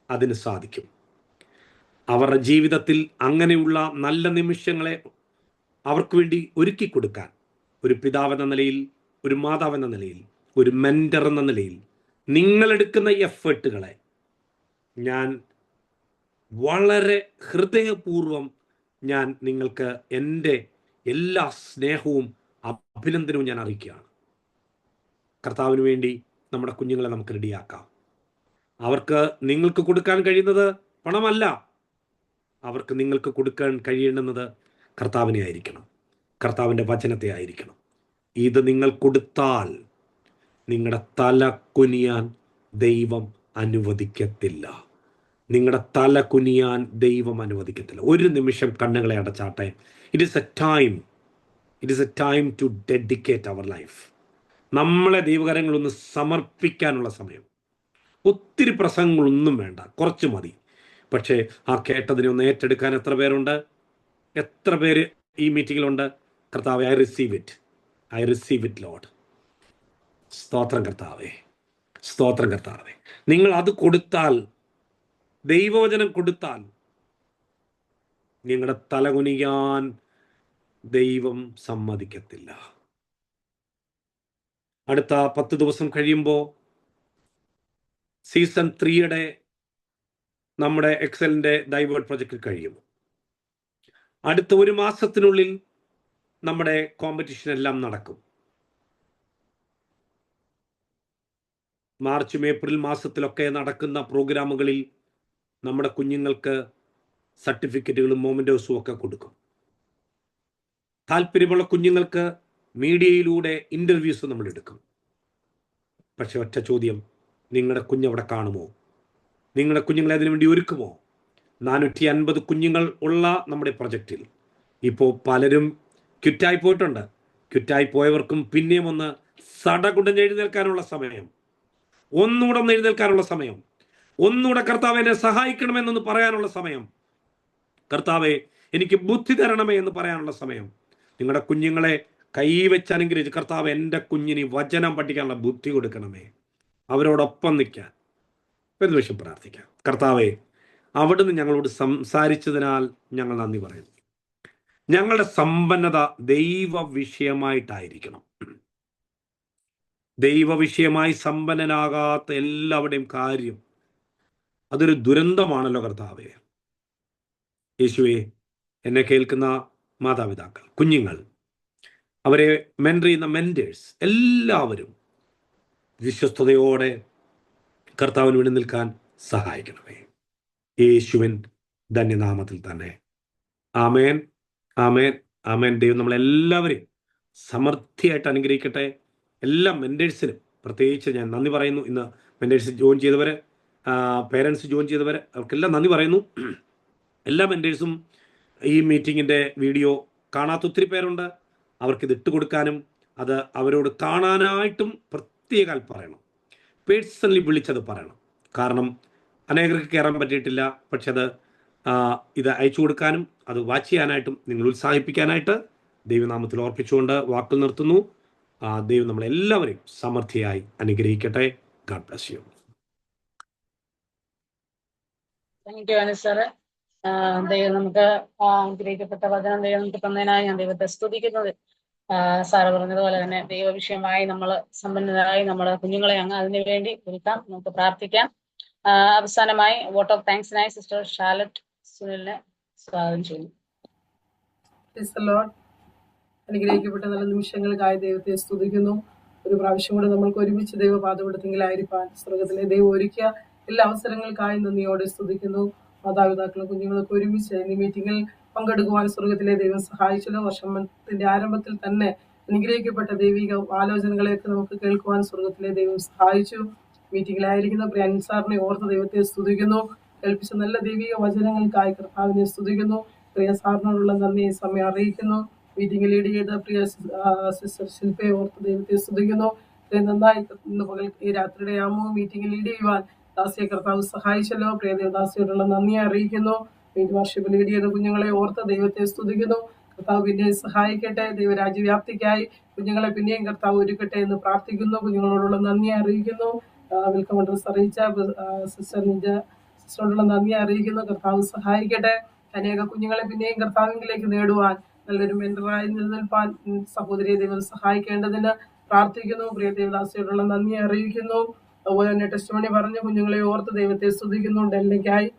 അതിന് സാധിക്കും. അവരുടെ ജീവിതത്തിൽ അങ്ങനെയുള്ള നല്ല നിമിഷങ്ങളെ അവർക്ക് വേണ്ടി ഒരുക്കി കൊടുക്കാൻ ഒരു പിതാവെന്ന നിലയിൽ, ഒരു മാതാവെന്ന നിലയിൽ, ഒരു മെന്റർ എന്ന നിലയിൽ നിങ്ങളെടുക്കുന്ന എഫേർട്ടുകളെ ഞാൻ വളരെ ഹൃദയപൂർവ്വം ഞാൻ നിങ്ങൾക്ക് എൻ്റെ എല്ലാ സ്നേഹവും അഭിനന്ദനവും ഞാൻ അറിയിക്കുകയാണ്. കർത്താവിന് വേണ്ടി നമ്മുടെ കുഞ്ഞുങ്ങളെ നമുക്ക് റെഡിയാക്കാം. അവർക്ക് നിങ്ങൾക്ക് കൊടുക്കാൻ കഴിയുന്നത് പണമല്ല, അവർക്ക് നിങ്ങൾക്ക് കൊടുക്കാൻ കഴിയേണ്ടുന്നത് കർത്താവിനെ ആയിരിക്കണം, കർത്താവിൻ്റെ വചനത്തെ ആയിരിക്കണം. ഇത് നിങ്ങൾ കൊടുത്താൽ നിങ്ങളുടെ തല കുനിയാൻ ദൈവം അനുവദിക്കത്തില്ല. നിങ്ങളുടെ തല കുനിയാൻ ദൈവം അനുവദിക്കത്തില്ല. ഒരു നിമിഷം കണ്ണുകളെ അടച്ചാട്ടെ. It is a time to dedicate our life. നമ്മളെ ദൈവകരങ്ങളൊന്ന് സമർപ്പിക്കാനുള്ള സമയം. ഒത്തിരി പ്രസംഗങ്ങളൊന്നും വേണ്ട, കുറച്ച് മതി. പക്ഷേ ആ കേട്ടതിനെ ഒന്ന് ഏറ്റെടുക്കാൻ എത്ര പേരുണ്ട്? എത്ര പേര് ഈ മീറ്റിങ്ങിലുണ്ട്? കർത്താവേ, ഐ റിസീവ് ഇറ്റ് ലോർഡ്. സ്തോത്രം കർത്താവേ, സ്തോത്രം കർത്താവേ. നിങ്ങൾ അത് കൊടുത്താൽ, ദൈവവചനം കൊടുത്താൽ, നിങ്ങളുടെ തല കുനിയാൻ ദൈവം സമ്മതിക്കത്തില്ല. അടുത്ത 10 ദിവസം കഴിയുമ്പോൾ സീസൺ 3 നമ്മുടെ എക്സലിന്റെ ഡൈവേർട്ട് പ്രൊജക്ട് കഴിയും. അടുത്ത 1 മാസത്തിനുള്ളിൽ നമ്മുടെ കോമ്പറ്റീഷൻ എല്ലാം നടക്കും. മാർച്ചും ഏപ്രിൽ മാസത്തിലൊക്കെ നടക്കുന്ന പ്രോഗ്രാമുകളിൽ നമ്മുടെ കുഞ്ഞുങ്ങൾക്ക് സർട്ടിഫിക്കറ്റുകളും മൊമെന്റോസും ഒക്കെ കൊടുക്കും. താല്പര്യമുള്ള കുഞ്ഞുങ്ങൾക്ക് മീഡിയയിലൂടെ ഇന്റർവ്യൂസ് നമ്മൾ എടുക്കും. പക്ഷെ ഒറ്റ ചോദ്യം, നിങ്ങളുടെ കുഞ്ഞവിടെ കാണുമോ? നിങ്ങളുടെ കുഞ്ഞുങ്ങളെ അതിനു വേണ്ടി ഒരുക്കുമോ? 450 കുഞ്ഞുങ്ങൾ ഉള്ള നമ്മുടെ പ്രൊജക്റ്റിൽ ഇപ്പോൾ പലരും ക്വിറ്റായി പോയിട്ടുണ്ട്. ക്വിറ്റായി പോയവർക്കും പിന്നെയും ഒന്ന് സടകുടഞ്ഞ് എഴുന്നേൽക്കാനുള്ള സമയം, ഒന്നുകൂടെ ഒന്ന് എഴുന്നേൽക്കാനുള്ള സമയം, ഒന്നുകൂടെ കർത്താവെ എന്നെ സഹായിക്കണമെന്നൊന്ന് പറയാനുള്ള സമയം, കർത്താവെ എനിക്ക് ബുദ്ധി തരണമേ എന്ന് പറയാനുള്ള സമയം. നിങ്ങളുടെ കുഞ്ഞുങ്ങളെ കൈവച്ച് അനുഗ്രഹിച്ച്, കർത്താവ് എൻ്റെ കുഞ്ഞിന് വചനം പഠിക്കാനുള്ള ബുദ്ധി കൊടുക്കണമേ, അവരോടൊപ്പം നിൽക്കാൻ ഒരു നിമിഷം പ്രാർത്ഥിക്കാം. കർത്താവെ, അവിടുന്ന് ഞങ്ങളോട് സംസാരിച്ചതിനാൽ ഞങ്ങൾ നന്ദി പറയുന്നു. ഞങ്ങളുടെ സമ്പന്നത ദൈവ വിഷയമായിട്ടായിരിക്കണം. ദൈവ വിഷയമായി സമ്പന്നനാകാത്ത എല്ലാവരുടെയും കാര്യം അതൊരു ദുരന്തമാണല്ലോ കർത്താവെ. യേശുവേ, എന്നെ കേൾക്കുന്ന മാതാപിതാക്കൾ, കുഞ്ഞുങ്ങൾ, അവരെ മെന്റർ ചെയ്യുന്ന മെന്റേഴ്സ് എല്ലാവരും വിശ്വസ്തയോടെ കർത്താവിന് വേണ്ടി നിൽക്കാൻ സഹായിക്കണമേ. യേശുവിൻ ധന്യനാമത്തിൽ തന്നെ. ആമേൻ, ആമേൻ, ആമേൻ. ദൈവം നമ്മളെല്ലാവരെയും സമൃദ്ധിയായിട്ട് അനുഗ്രഹിക്കട്ടെ. എല്ലാ മെന്റേഴ്സിനും പ്രത്യേകിച്ച് ഞാൻ നന്ദി പറയുന്നു. ഇന്ന് മെന്റേഴ്സ് ജോയിൻ ചെയ്തവര്, പേരൻസ് ജോയിൻ ചെയ്തവര്, അവർക്കെല്ലാം നന്ദി പറയുന്നു. എല്ലാ മെന്റേഴ്സും ഈ മീറ്റിങ്ങിൻ്റെ വീഡിയോ കാണാത്ത ഒത്തിരി പേരുണ്ട്. അവർക്കിത് ഇട്ടുകൊടുക്കാനും അത് അവരോട് കാണാനായിട്ടും പ്രത്യേകം പറയണം. പേഴ്സണലി വിളിച്ചത് പറയണം. കാരണം അനേകർക്ക് കയറാൻ പറ്റിയിട്ടില്ല. പക്ഷെ അത് ഇത് അയച്ചു കൊടുക്കാനും അത് വാച്ച് ചെയ്യാനായിട്ടും നിങ്ങൾ ഉത്സാഹിപ്പിക്കാനായിട്ട് ദൈവനാമത്തിൽ ഓർപ്പിച്ചുകൊണ്ട് വാക്കുകൾ നിർത്തുന്നു. ദൈവം നമ്മളെല്ലാവരെയും സമൃദ്ധിയായി അനുഗ്രഹിക്കട്ടെ. God bless you. Thank you Anil sir. ദൈവം നമുക്ക് അനുഗ്രഹിക്കപ്പെട്ട വചനം ദൈവം നമുക്ക് തന്നതിനായി ഞാൻ ദൈവത്തെ സ്തുതിക്കുന്നത്. സാറ് പറഞ്ഞതുപോലെ തന്നെ ദൈവവിഷയമായി നമ്മൾ സമ്പന്നരായി നമ്മുടെ കുഞ്ഞുങ്ങളെ അങ്ങ് അതിനു വേണ്ടി ഒരുക്കാം. നമുക്ക് പ്രാർത്ഥിക്കാം. അവസാനമായി വോട്ട് ഓഫ് താങ്ക്സിനായി സിസ്റ്റർ ഷാലറ്റ് സുനിലിനെ സ്വാഗതം ചെയ്യുന്നു. അനുഗ്രഹിക്കപ്പെട്ട നല്ല നിമിഷങ്ങൾക്കായി ദൈവത്തെ സ്തുതിക്കുന്നു. ഒരു പ്രാവശ്യം കൂടെ നമ്മൾക്ക് ഒരുമിച്ച് ദൈവപാദപീഠത്തിലായിരിക്കാൻ സ്വർഗത്തിലെ ദൈവം ഒരുക്കിയ എല്ലാ അവസരങ്ങൾക്കായി നന്ദിയോടെ സ്തുതിക്കുന്നു. മാതാപിതാക്കളും കുഞ്ഞുങ്ങളൊക്കെ ഒരുമിച്ച് ഈ മീറ്റിംഗിൽ പങ്കെടുക്കുവാൻ സ്വർഗത്തിലെ ദൈവം സഹായിച്ചല്ലോ. വർഷത്തിന്റെ ആരംഭത്തിൽ തന്നെ അനുഗ്രഹിക്കപ്പെട്ട ദൈവിക ആലോചനകളെയൊക്കെ നമുക്ക് കേൾക്കുവാൻ സ്വർഗത്തിലെ ദൈവം സഹായിച്ചു. മീറ്റിംഗിലായിരിക്കുന്ന പ്രിയ അൻസാറിനെ ഓർത്ത് ദൈവത്തെ സ്തുതിക്കുന്നു. കേൾപ്പിച്ച നല്ല ദൈവിക വചനങ്ങൾക്കായി കർത്താവിനെ സ്തുതിക്കുന്നു. പ്രിയ സാറിനോടുള്ള നന്ദി സമയം അറിയിക്കുന്നു. മീറ്റിംഗ് ലീഡ് ചെയ്ത പ്രിയ സിസ്റ്റർ ശില്പയെ ഓർത്ത് ദൈവത്തെ സ്തുതിക്കുന്നു. നന്നായി ഇന്ന് പകൽ ഈ രാത്രിയുടെ ആമോ മീറ്റിംഗ് ലീഡ് ചെയ്യുവാൻ ദാസിയെ കർത്താവ് സഹായിച്ചല്ലോ. പ്രിയ ദേവദാസിയോടുള്ള നന്ദി അറിയിക്കുന്നു. വർഷിപ്പ് ലീഡ് ചെയ്ത കുഞ്ഞുങ്ങളെ ഓർത്ത് ദൈവത്തെ സ്തുതിക്കുന്നു. കർത്താവ് പിന്നെയും സഹായിക്കട്ടെ. ദൈവരാജ്യവ്യാപ്തിക്കായി കുഞ്ഞുങ്ങളെ പിന്നെയും കർത്താവ് ഒരുക്കട്ടെ എന്ന് പ്രാർത്ഥിക്കുന്നു. കുഞ്ഞുങ്ങളോടുള്ള നന്ദി അറിയിക്കുന്നു. വെൽക്കം അഡ്രസ് അറിയിച്ച സിസ്റ്റർ നിജ സിസ്റ്ററോടുള്ള നന്ദി അറിയിക്കുന്നു. കർത്താവ് സഹായിക്കട്ടെ. അനേക കുഞ്ഞുങ്ങളെ പിന്നെയും കർത്താവിലേക്ക് നേടുവാൻ നല്ലൊരു മെന്ററായി നിലനിൽപ്പാൻ സഹോദരിയെ ദൈവം സഹായിക്കേണ്ടതിന് പ്രാർത്ഥിക്കുന്നു. പ്രിയ ദേവദാസിയോടുള്ള നന്ദി അറിയിക്കുന്നു. അതുപോലെ തന്നെ ടെസ്റ്റിമണി പറഞ്ഞ കുഞ്ഞുങ്ങളെ ഓർത്ത് ദൈവത്തെ സ്തുതിക്കുന്നു. ഡെല്ലിക്കായി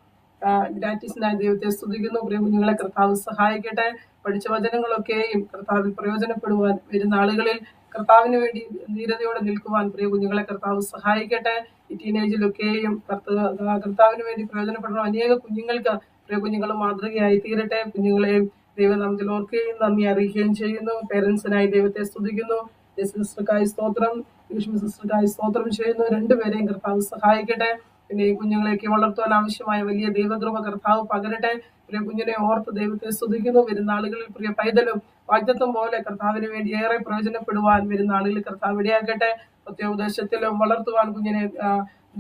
ഗ്രാറ്റിസിനായി ദൈവത്തെ സ്തുതിക്കുന്നു. പ്രിയ കുഞ്ഞുങ്ങളെ കർത്താവ് സഹായിക്കട്ടെ. പഠിച്ച വചനങ്ങളൊക്കെയും കർത്താവിൽ പ്രയോജനപ്പെടുവാൻ വരുന്ന ആളുകളിൽ കർത്താവിന് വേണ്ടി ധീരതയോടെ നിൽക്കുവാൻ പ്രിയ കുഞ്ഞുങ്ങളെ കർത്താവ് സഹായിക്കട്ടെ. ഈ ടീനേജിലൊക്കെയും കർത്താവിന് വേണ്ടി പ്രയോജനപ്പെടുന്ന അനേക കുഞ്ഞുങ്ങൾക്ക് പ്രിയ കുഞ്ഞുങ്ങൾ മാതൃകയായി തീരട്ടെ. കുഞ്ഞുങ്ങളെയും ദൈവനാമത്തിൽ ഓർക്കുകയും നന്ദി അറിയിക്കുകയും ചെയ്യുന്നു. പേരൻസിനായി ദൈവത്തെ സ്തുതിക്കുന്നു. സിസ്റ്റർക്കായി സ്തോത്രം, സിസ്റ്റർക്കായി സ്തോത്രം ചെയ്യുന്നു. രണ്ടുപേരെയും കർത്താവ് സഹായിക്കട്ടെ. പിന്നെ ഈ കുഞ്ഞുങ്ങളെയൊക്കെ വളർത്തുവാൻ ആവശ്യമായ വലിയ ദൈവകൃപ കർത്താവ് പകരട്ടെ. പ്രിയ കുഞ്ഞിനെ ഓർത്ത് ദൈവത്തെ സ്തുതിക്കുന്നു. വരുന്ന ആളുകളിൽ പ്രിയ പൈതലും വാഗ്ദത്തം പോലെ കർത്താവിന് വേണ്ടി ഏറെ പ്രയോജനപ്പെടുവാൻ വരുന്ന ആളുകളിൽ കർത്താവ് ഇടയാക്കട്ടെ. പ്രത്യേകോദ്ദേശത്തിലും വളർത്തുവാൻ കുഞ്ഞിനെ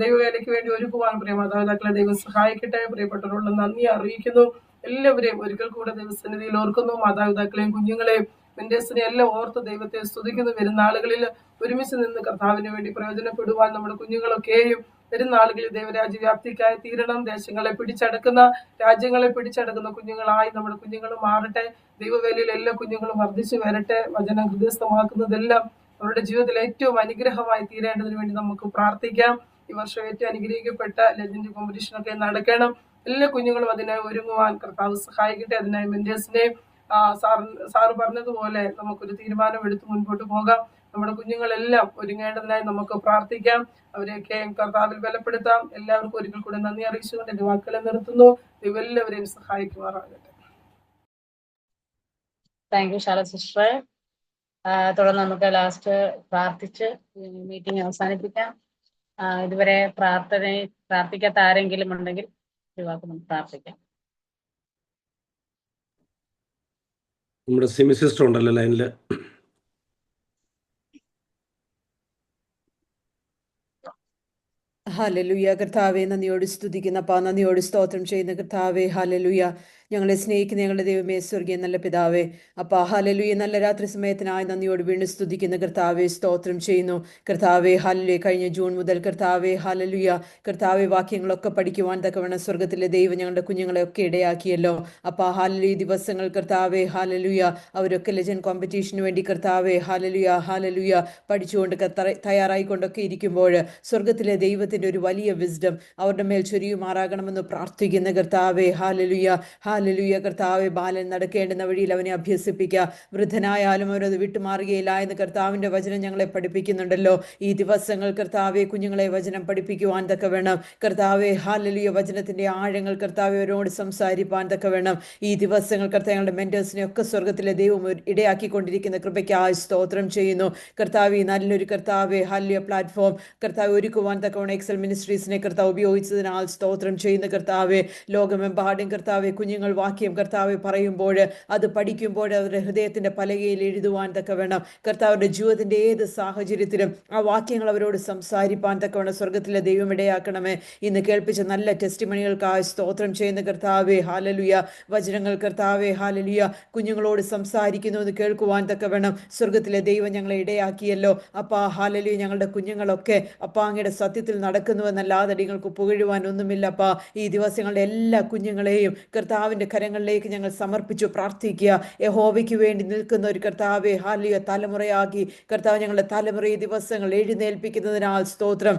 ദൈവവേലയ്ക്ക് വേണ്ടി ഒരുക്കുവാൻ പ്രിയ മാതാപിതാക്കളെ ദൈവം സഹായിക്കട്ടെ. പ്രിയപ്പെട്ടവരുള്ള നന്ദി അറിയിക്കുന്നു. എല്ലാവരെയും ഒരിക്കൽ കൂടെ ദൈവസന്നിധിയിൽ ഓർക്കുന്നു. മാതാപിതാക്കളെയും കുഞ്ഞുങ്ങളെയും മെന്റേഴ്സിനെ എല്ലാം ഓർത്ത് ദൈവത്തെ സ്തുതിക്കുന്നു. വരുന്ന ആളുകളിൽ ഒരുമിച്ച് നിന്ന് കർത്താവിന് വേണ്ടി പ്രയോജനപ്പെടുവാൻ നമ്മുടെ കുഞ്ഞുങ്ങളൊക്കെയും വരുന്ന ആളുകളിൽ ദൈവരാജ്യ വ്യാപ്തിക്കായി തീരണം. ദേശങ്ങളെ പിടിച്ചടക്കുന്ന രാജ്യങ്ങളെ പിടിച്ചടക്കുന്ന കുഞ്ഞുങ്ങളായി നമ്മുടെ കുഞ്ഞുങ്ങൾ മാറട്ടെ. ദൈവവേലയിൽ എല്ലാ കുഞ്ഞുങ്ങളും വർദ്ധിച്ചു വരട്ടെ. വചനം ഹൃദയസ്ഥമാക്കുന്നതെല്ലാം അവരുടെ ജീവിതത്തിൽ ഏറ്റവും അനുഗ്രഹമായി തീരേണ്ടതിന് വേണ്ടി നമുക്ക് പ്രാർത്ഥിക്കാം. ഈ വർഷം ഏറ്റവും അനുഗ്രഹിക്കപ്പെട്ട ലെജൻഡ് കോമ്പറ്റീഷനൊക്കെ നടക്കണം. എല്ലാ കുഞ്ഞുങ്ങളും അതിനായി ഒരുങ്ങുവാൻ കർത്താവ് സഹായിക്കട്ടെ. അതിനായി മെന്റേഴ്സിനെയും സാറ് പറഞ്ഞതുപോലെ നമുക്കൊരു തീരുമാനം എടുത്ത് മുൻപോട്ട് പോകാം. നമ്മുടെ കുഞ്ഞുങ്ങളെല്ലാം ഒരുങ്ങേണ്ടതിനായി നമുക്ക് പ്രാർത്ഥിക്കാം. അവരെയൊക്കെ കർത്താവിൽ ബലപ്പെടുത്താം. എല്ലാവർക്കും ഒരിക്കൽ കൂടെ നന്ദി അറിയിച്ചുകൊണ്ട് എന്റെ വാക്കുകളെ നിർത്തുന്നു. ദൈവം എല്ലാവരെയും സഹായിക്കുമാറാകട്ടെ. താങ്ക് യു ശാല സിസ്റ്ററെ. തുടർന്ന് നമുക്ക് ലാസ്റ്റ് പ്രാർത്ഥിച്ച് മീറ്റിംഗ് അവസാനിപ്പിക്കാം. ഇതുവരെ പ്രാർത്ഥിക്കാത്ത ആരെങ്കിലും ഉണ്ടെങ്കിൽ ഒരു വാക്ക് നമുക്ക് പ്രാർത്ഥിക്കാം. നമ്മുടെ സിമി സിസ്റ്റർ ഉണ്ടല്ലോ ലൈനില്. ഹല്ലേലൂയ. കർത്താവെ നന്ദിയോട് സ്തുതിക്കുന്നപ്പാ, നന്ദിയോട് സ്തോത്രം ചെയ്യുന്ന കർത്താവെ. ഹല്ലേലൂയ. ഞങ്ങളെ സ്നേഹിക്കുന്ന ഞങ്ങളുടെ ദൈവമേ, സ്വർഗീയ നല്ല പിതാവേ, അപ്പാ ഹല്ലേലൂയ. നല്ല രാത്രി സമയത്തിനായി നന്ദിയോട് വീണ്ടും സ്തുതിക്കുന്ന കർത്താവെ, സ്തോത്രം ചെയ്യുന്നു കർത്താവെ. ഹല്ലേലൂയ. കഴിഞ്ഞ ജൂൺ മുതൽ കർത്താവെ ഹല്ലേലൂയ കർത്താവെ വാക്യങ്ങളൊക്കെ പഠിക്കുവാൻ തക്കവണ്ണം സ്വർഗത്തിലെ ദൈവം ഞങ്ങളുടെ കുഞ്ഞുങ്ങളെയൊക്കെ ഇടയാക്കിയല്ലോ. അപ്പാ ഹല്ലേലൂയ ദിവസങ്ങൾ കർത്താവെ ഹല്ലേലൂയ അവരൊക്കെ ലെജൻഡ് കോമ്പറ്റീഷന് വേണ്ടി കർത്താവെ ഹല്ലേലൂയ ഹല്ലേലൂയ പഠിച്ചുകൊണ്ട് തയ്യാറായിക്കൊണ്ടൊക്കെ ഇരിക്കുമ്പോൾ സ്വർഗത്തിലെ ദൈവത്തിന്റെ ഒരു വലിയ വിസ്ഡം അവരുടെ മേൽ ചൊരിയുമാറാകണമെന്ന് പ്രാർത്ഥിക്കുന്ന കർത്താവെ ഹല്ലേലൂയ ഹല്ലേലൂയ. കർത്താവെ ബാലൻ നടക്കേണ്ടുന്ന വഴിയിൽ അവനെ അഭ്യസിപ്പിക്കുക. വൃദ്ധനായാലും അവരത് വിട്ടുമാറുകയില്ല എന്ന് കർത്താവിന്റെ വചനം ഞങ്ങളെ പഠിപ്പിക്കുന്നുണ്ടല്ലോ. ഈ ദിവസങ്ങൾ കർത്താവെ കുഞ്ഞുങ്ങളെ വചനം പഠിപ്പിക്കുവാൻ തക്ക വേണം കർത്താവെ ഹല്ലേലൂയ. വചനത്തിന്റെ ആഴങ്ങൾ കർത്താവെ അവരോട് സംസാരിപ്പാൻ തക്ക വേണം. ഈ ദിവസങ്ങൾ കർത്താവ് ഞങ്ങളുടെ മെന്റേഴ്സിനെ ഒക്കെ സ്വർഗത്തിലെ ദൈവം ഇടയാക്കിക്കൊണ്ടിരിക്കുന്ന കൃപയ്ക്കായി സ്തോത്രം ചെയ്യുന്നു കർത്താവെ. നല്ലൊരു കർത്താവെ ഹല്ലേലൂയ പ്ലാറ്റ്ഫോം കർത്താവ് ഒരുക്കുവാൻ തക്കവണ്ണം എക്സൽ മിനിസ്ട്രീസിനെ കർത്താവ് ഉപയോഗിച്ചതിനാൽ സ്തോത്രം ചെയ്യുന്ന കർത്താവെ. ലോകമെമ്പാടും കർത്താവെ കുഞ്ഞുങ്ങൾ വാക്യം കർത്താവെ പറയുമ്പോൾ അത് പഠിക്കുമ്പോൾ അവരുടെ ഹൃദയത്തിന്റെ പലകയിൽ എഴുതുവാൻ തക്കവണ്ണം കർത്താവിന്റെ ജീവിതത്തിന്റെ ഏത് സാഹചര്യത്തിലും ആ വാക്യങ്ങൾ അവരോട് സംസാരിപ്പാൻ തക്കവണ്ണം സ്വർഗത്തിലെ ദൈവം ഇടയാക്കണമേ. ഇന്ന് കേൾപ്പിച്ച നല്ല ടെസ്റ്റിമണികൾക്കായി സ്തോത്രം ചെയ്യുന്ന കർത്താവെ ഹല്ലേലൂയ. വചനങ്ങൾ കർത്താവെ ഹല്ലേലൂയ കുഞ്ഞുങ്ങളോട് സംസാരിക്കുന്നു എന്ന് കേൾക്കുവാൻ തക്കവണ്ണം സ്വർഗത്തിലെ ദൈവം ഞങ്ങളെ ഇടയാക്കിയല്ലോ. അപ്പാ ഹല്ലേലൂയ. ഞങ്ങളുടെ കുഞ്ഞുങ്ങളൊക്കെ അപ്പാ അങ്ങയുടെ സത്യത്തിൽ നടക്കുന്നുവെന്നല്ലാതെ നിങ്ങൾക്ക് പുകഴുവാൻ ഒന്നുമില്ലപ്പാ. ഈ ദിവസങ്ങളുടെ എല്ലാ കുഞ്ഞുങ്ങളെയും കർത്താവിന്റെ കരങ്ങളിലേക്ക് ഞങ്ങൾ സമർപ്പിച്ചു പ്രാർത്ഥിക്കുക. യഹോവയ്ക്ക് വേണ്ടി നിൽക്കുന്ന ഒരു കർത്താവെ ഹല്ലേലൂയ തലമുറയാക്കി കർത്താവ് ഞങ്ങളുടെ തലമുറ ഈ ദിവസങ്ങൾ എഴുന്നേൽപ്പിക്കുന്നതിനാൽ സ്തോത്രം.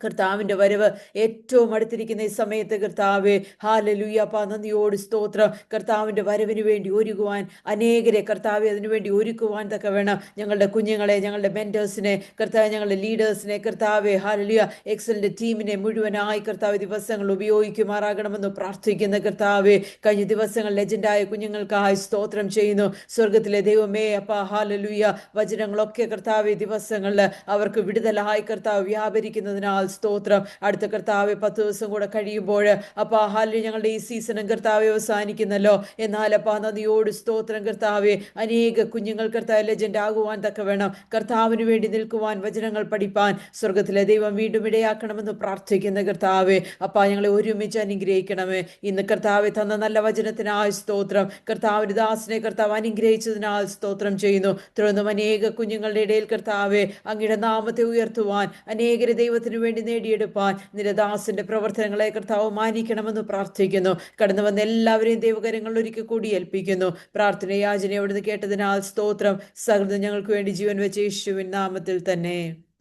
കർത്താവിന്റെ വരവ് ഏറ്റവും അടുത്തിരിക്കുന്ന ഈ സമയത്ത് കർത്താവെ ഹല്ലേലൂയ അപ്പാ നന്ദിയോട് സ്തോത്രം. കർത്താവിന്റെ വരവിന് വേണ്ടി ഒരുക്കുവാൻ അനേകരെ കർത്താവെ അതിനുവേണ്ടി ഒരുക്കുവാൻ വേണം ഞങ്ങളുടെ കുഞ്ഞുങ്ങളെ, ഞങ്ങളുടെ മെന്റേഴ്സിനെ കർത്താവ്, ഞങ്ങളുടെ ലീഡേഴ്സിനെ കർത്താവെ ഹല്ലേലൂയ എക്സലിന്റെ ടീമിനെ മുഴുവനായി കർത്താവ് ദിവസങ്ങൾ ഉപയോഗിക്കുമാറാകണമെന്ന് പ്രാർത്ഥിക്കുന്ന കർത്താവെ, കഴിഞ്ഞ ദിവസങ്ങൾ ലെജൻഡായ കുഞ്ഞുങ്ങൾക്കായി സ്തോത്രം ചെയ്യുന്നു. സ്വർഗത്തിലെ ദൈവമേ അപ്പാ ഹല്ലേലൂയ വചനങ്ങളൊക്കെ കർത്താവെ ദിവസങ്ങളിൽ അവർക്ക് വിടുതലായി കർത്താവ് വ്യാപരിക്കുന്നതിനാൽ സ്തോത്രം. അടുത്ത കർത്താവെ 10 ദിവസം കൂടെ കഴിയുമ്പോൾ അപ്പാ ഹല്ലേലൂയ ഞങ്ങളുടെ ഈ സീസണും കർത്താവെ അവസാനിക്കുന്നല്ലോ. എന്നാൽ അപ്പാ നദിയോട് സ്തോത്രം കർത്താവെ, അനേക കുഞ്ഞുങ്ങൾ കർത്താവ് ലെജൻഡ് ആകുവാൻ വേണം കർത്താവിന് വേണ്ടി നിൽക്കുവാൻ, വചനങ്ങൾ പഠിപ്പാൻ സ്വർഗത്തിലെ ദൈവം വീണ്ടും ഇടയാക്കണമെന്ന് പ്രാർത്ഥിക്കുന്ന കർത്താവെ അപ്പാ ഞങ്ങളെ ഒരുമിച്ച് അനുഗ്രഹിക്കണമേ. ഇന്ന് കർത്താവെ തന്ന നല്ല വചനത്തിനായി സ്തോത്രം. കർത്താവിന്റെ ദാസനെ കർത്താവ് അനുഗ്രഹിച്ചതിനാൽ സ്തോത്രം ചെയ്യുന്നു. തുടർന്നും അനേക കുഞ്ഞുങ്ങളുടെ ഇടയിൽ കർത്താവെ അങ്ങയുടെ നാമത്തെ ഉയർത്തുവാൻ, അനേകരെ ദൈവത്തിന് വേണ്ടി നേടിയെടുപ്പാൻ നിരദാസിന്റെ പ്രവർത്തനങ്ങളെ കർത്താവ് മാനിക്കണമെന്ന് പ്രാർത്ഥിക്കുന്നു. കടന്നു വന്ന എല്ലാവരെയും ദൈവകരങ്ങളിൽ ഒരിക്കൽ കൂടി ഏൽപ്പിക്കുന്നു. പ്രാർത്ഥന യാചന അവിടുന്ന് കേട്ടതിനാൽ സ്തോത്രം. സകൃതം ഞങ്ങൾക്ക് വേണ്ടി ജീവൻ വെച്ച യേശുവിൻ നാമത്തിൽ തന്നെ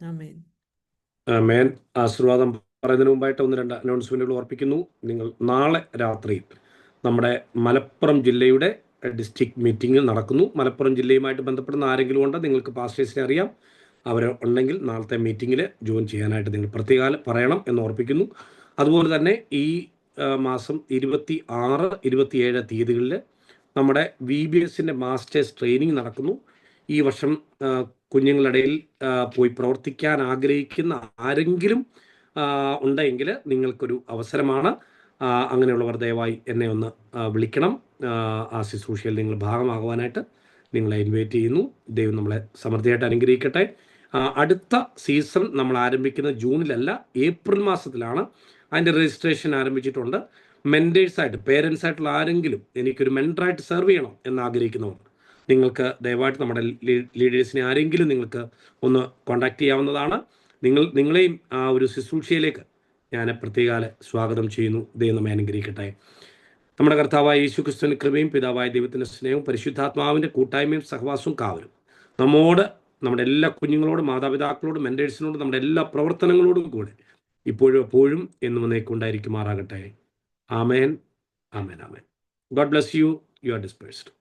ആമേൻ. ആമേൻ. ആശീർവാദം പറയുന്നതിന് മുമ്പായിട്ട് 1-2 അനൗൺസ്മെന്റുകൾ ഓർപ്പിക്കുന്നു. നിങ്ങൾ നാളെ രാത്രി നമ്മുടെ മലപ്പുറം ജില്ലയുടെ ഡിസ്ട്രിക്ട് മീറ്റിംഗ് നടക്കുന്നു. മലപ്പുറം ജില്ലയുമായിട്ട് ബന്ധപ്പെടുന്ന ആരെങ്കിലും ഉണ്ടോ, നിങ്ങൾക്ക് പാസ്റ്റേഴ്സിനെ അറിയാം, അവർ ഉണ്ടെങ്കിൽ നാളത്തെ മീറ്റിങ്ങിൽ ജോയിൻ ചെയ്യാനായിട്ട് നിങ്ങൾ പ്രത്യേകം പറയണം എന്ന് ഓർപ്പിക്കുന്നു. അതുപോലെ തന്നെ ഈ മാസം 26, 27 തീയതികളിൽ നമ്മുടെ VBSന്റെ മാസ്റ്റേഴ്സ് ട്രെയിനിങ് നടക്കുന്നു. ഈ വർഷം കുഞ്ഞുങ്ങളുടെ ഇടയിൽ പോയി പ്രവർത്തിക്കാൻ ആഗ്രഹിക്കുന്ന ആരെങ്കിലും ഉണ്ടെങ്കിൽ നിങ്ങൾക്കൊരു അവസരമാണ്. അങ്ങനെയുള്ളവർ ദയവായി എന്നെ ഒന്ന് വിളിക്കണം. ആ ശുശ്രൂഷയിൽ നിങ്ങൾ ഭാഗമാകുവാനായിട്ട് നിങ്ങളെ ഇൻവൈറ്റ് ചെയ്യുന്നു. ദൈവം നമ്മളെ സമൃദ്ധിയായിട്ട് അനുഗ്രഹിക്കട്ടെ. അടുത്ത സീസൺ നമ്മൾ ആരംഭിക്കുന്നത് ജൂണിലല്ല, ഏപ്രിൽ മാസത്തിലാണ്. അതിൻ്റെ രജിസ്ട്രേഷൻ ആരംഭിച്ചിട്ടുണ്ട്. മെൻറ്റേഴ്സായിട്ട്, പേരൻസായിട്ടുള്ള ആരെങ്കിലും എനിക്കൊരു മെൻറ്ററായിട്ട് സെർവ് ചെയ്യണം എന്ന് ആഗ്രഹിക്കുന്നവർ നിങ്ങൾക്ക് ദയവായിട്ട് നമ്മുടെ ലീഡേഴ്സിനെ ആരെങ്കിലും നിങ്ങൾക്ക് ഒന്ന് കോൺടാക്ട് ചെയ്യാവുന്നതാണ്. നിങ്ങളെയും ആ ഒരു ശുശ്രൂഷയിലേക്ക് ഞാൻ പ്രത്യേക സ്വാഗതം ചെയ്യുന്നു. ദൈവം നമ്മെ അനുഗ്രഹിക്കട്ടെ. നമ്മുടെ കർത്താവായ യേശുക്രിസ്തുവിന്റെ കൃപയും പിതാവായ ദൈവത്തിന്റെ സ്നേഹവും പരിശുദ്ധാത്മാവിന്റെ കൂട്ടായ്മയും സഹവാസവും കാവലും നമ്മോട്, നമ്മുടെ എല്ലാ കുഞ്ഞുങ്ങളോടും, മാതാപിതാക്കളോടും, മെന്റേഴ്സിനോടും, നമ്മുടെ എല്ലാ പ്രവർത്തനങ്ങളോടും കൂടെ ഇപ്പോഴും എപ്പോഴും എന്നും എന്നേക്കുണ്ടായിരിക്കുമാറാകട്ടെ. Amen, amen, amen. God bless you. You are dispersed.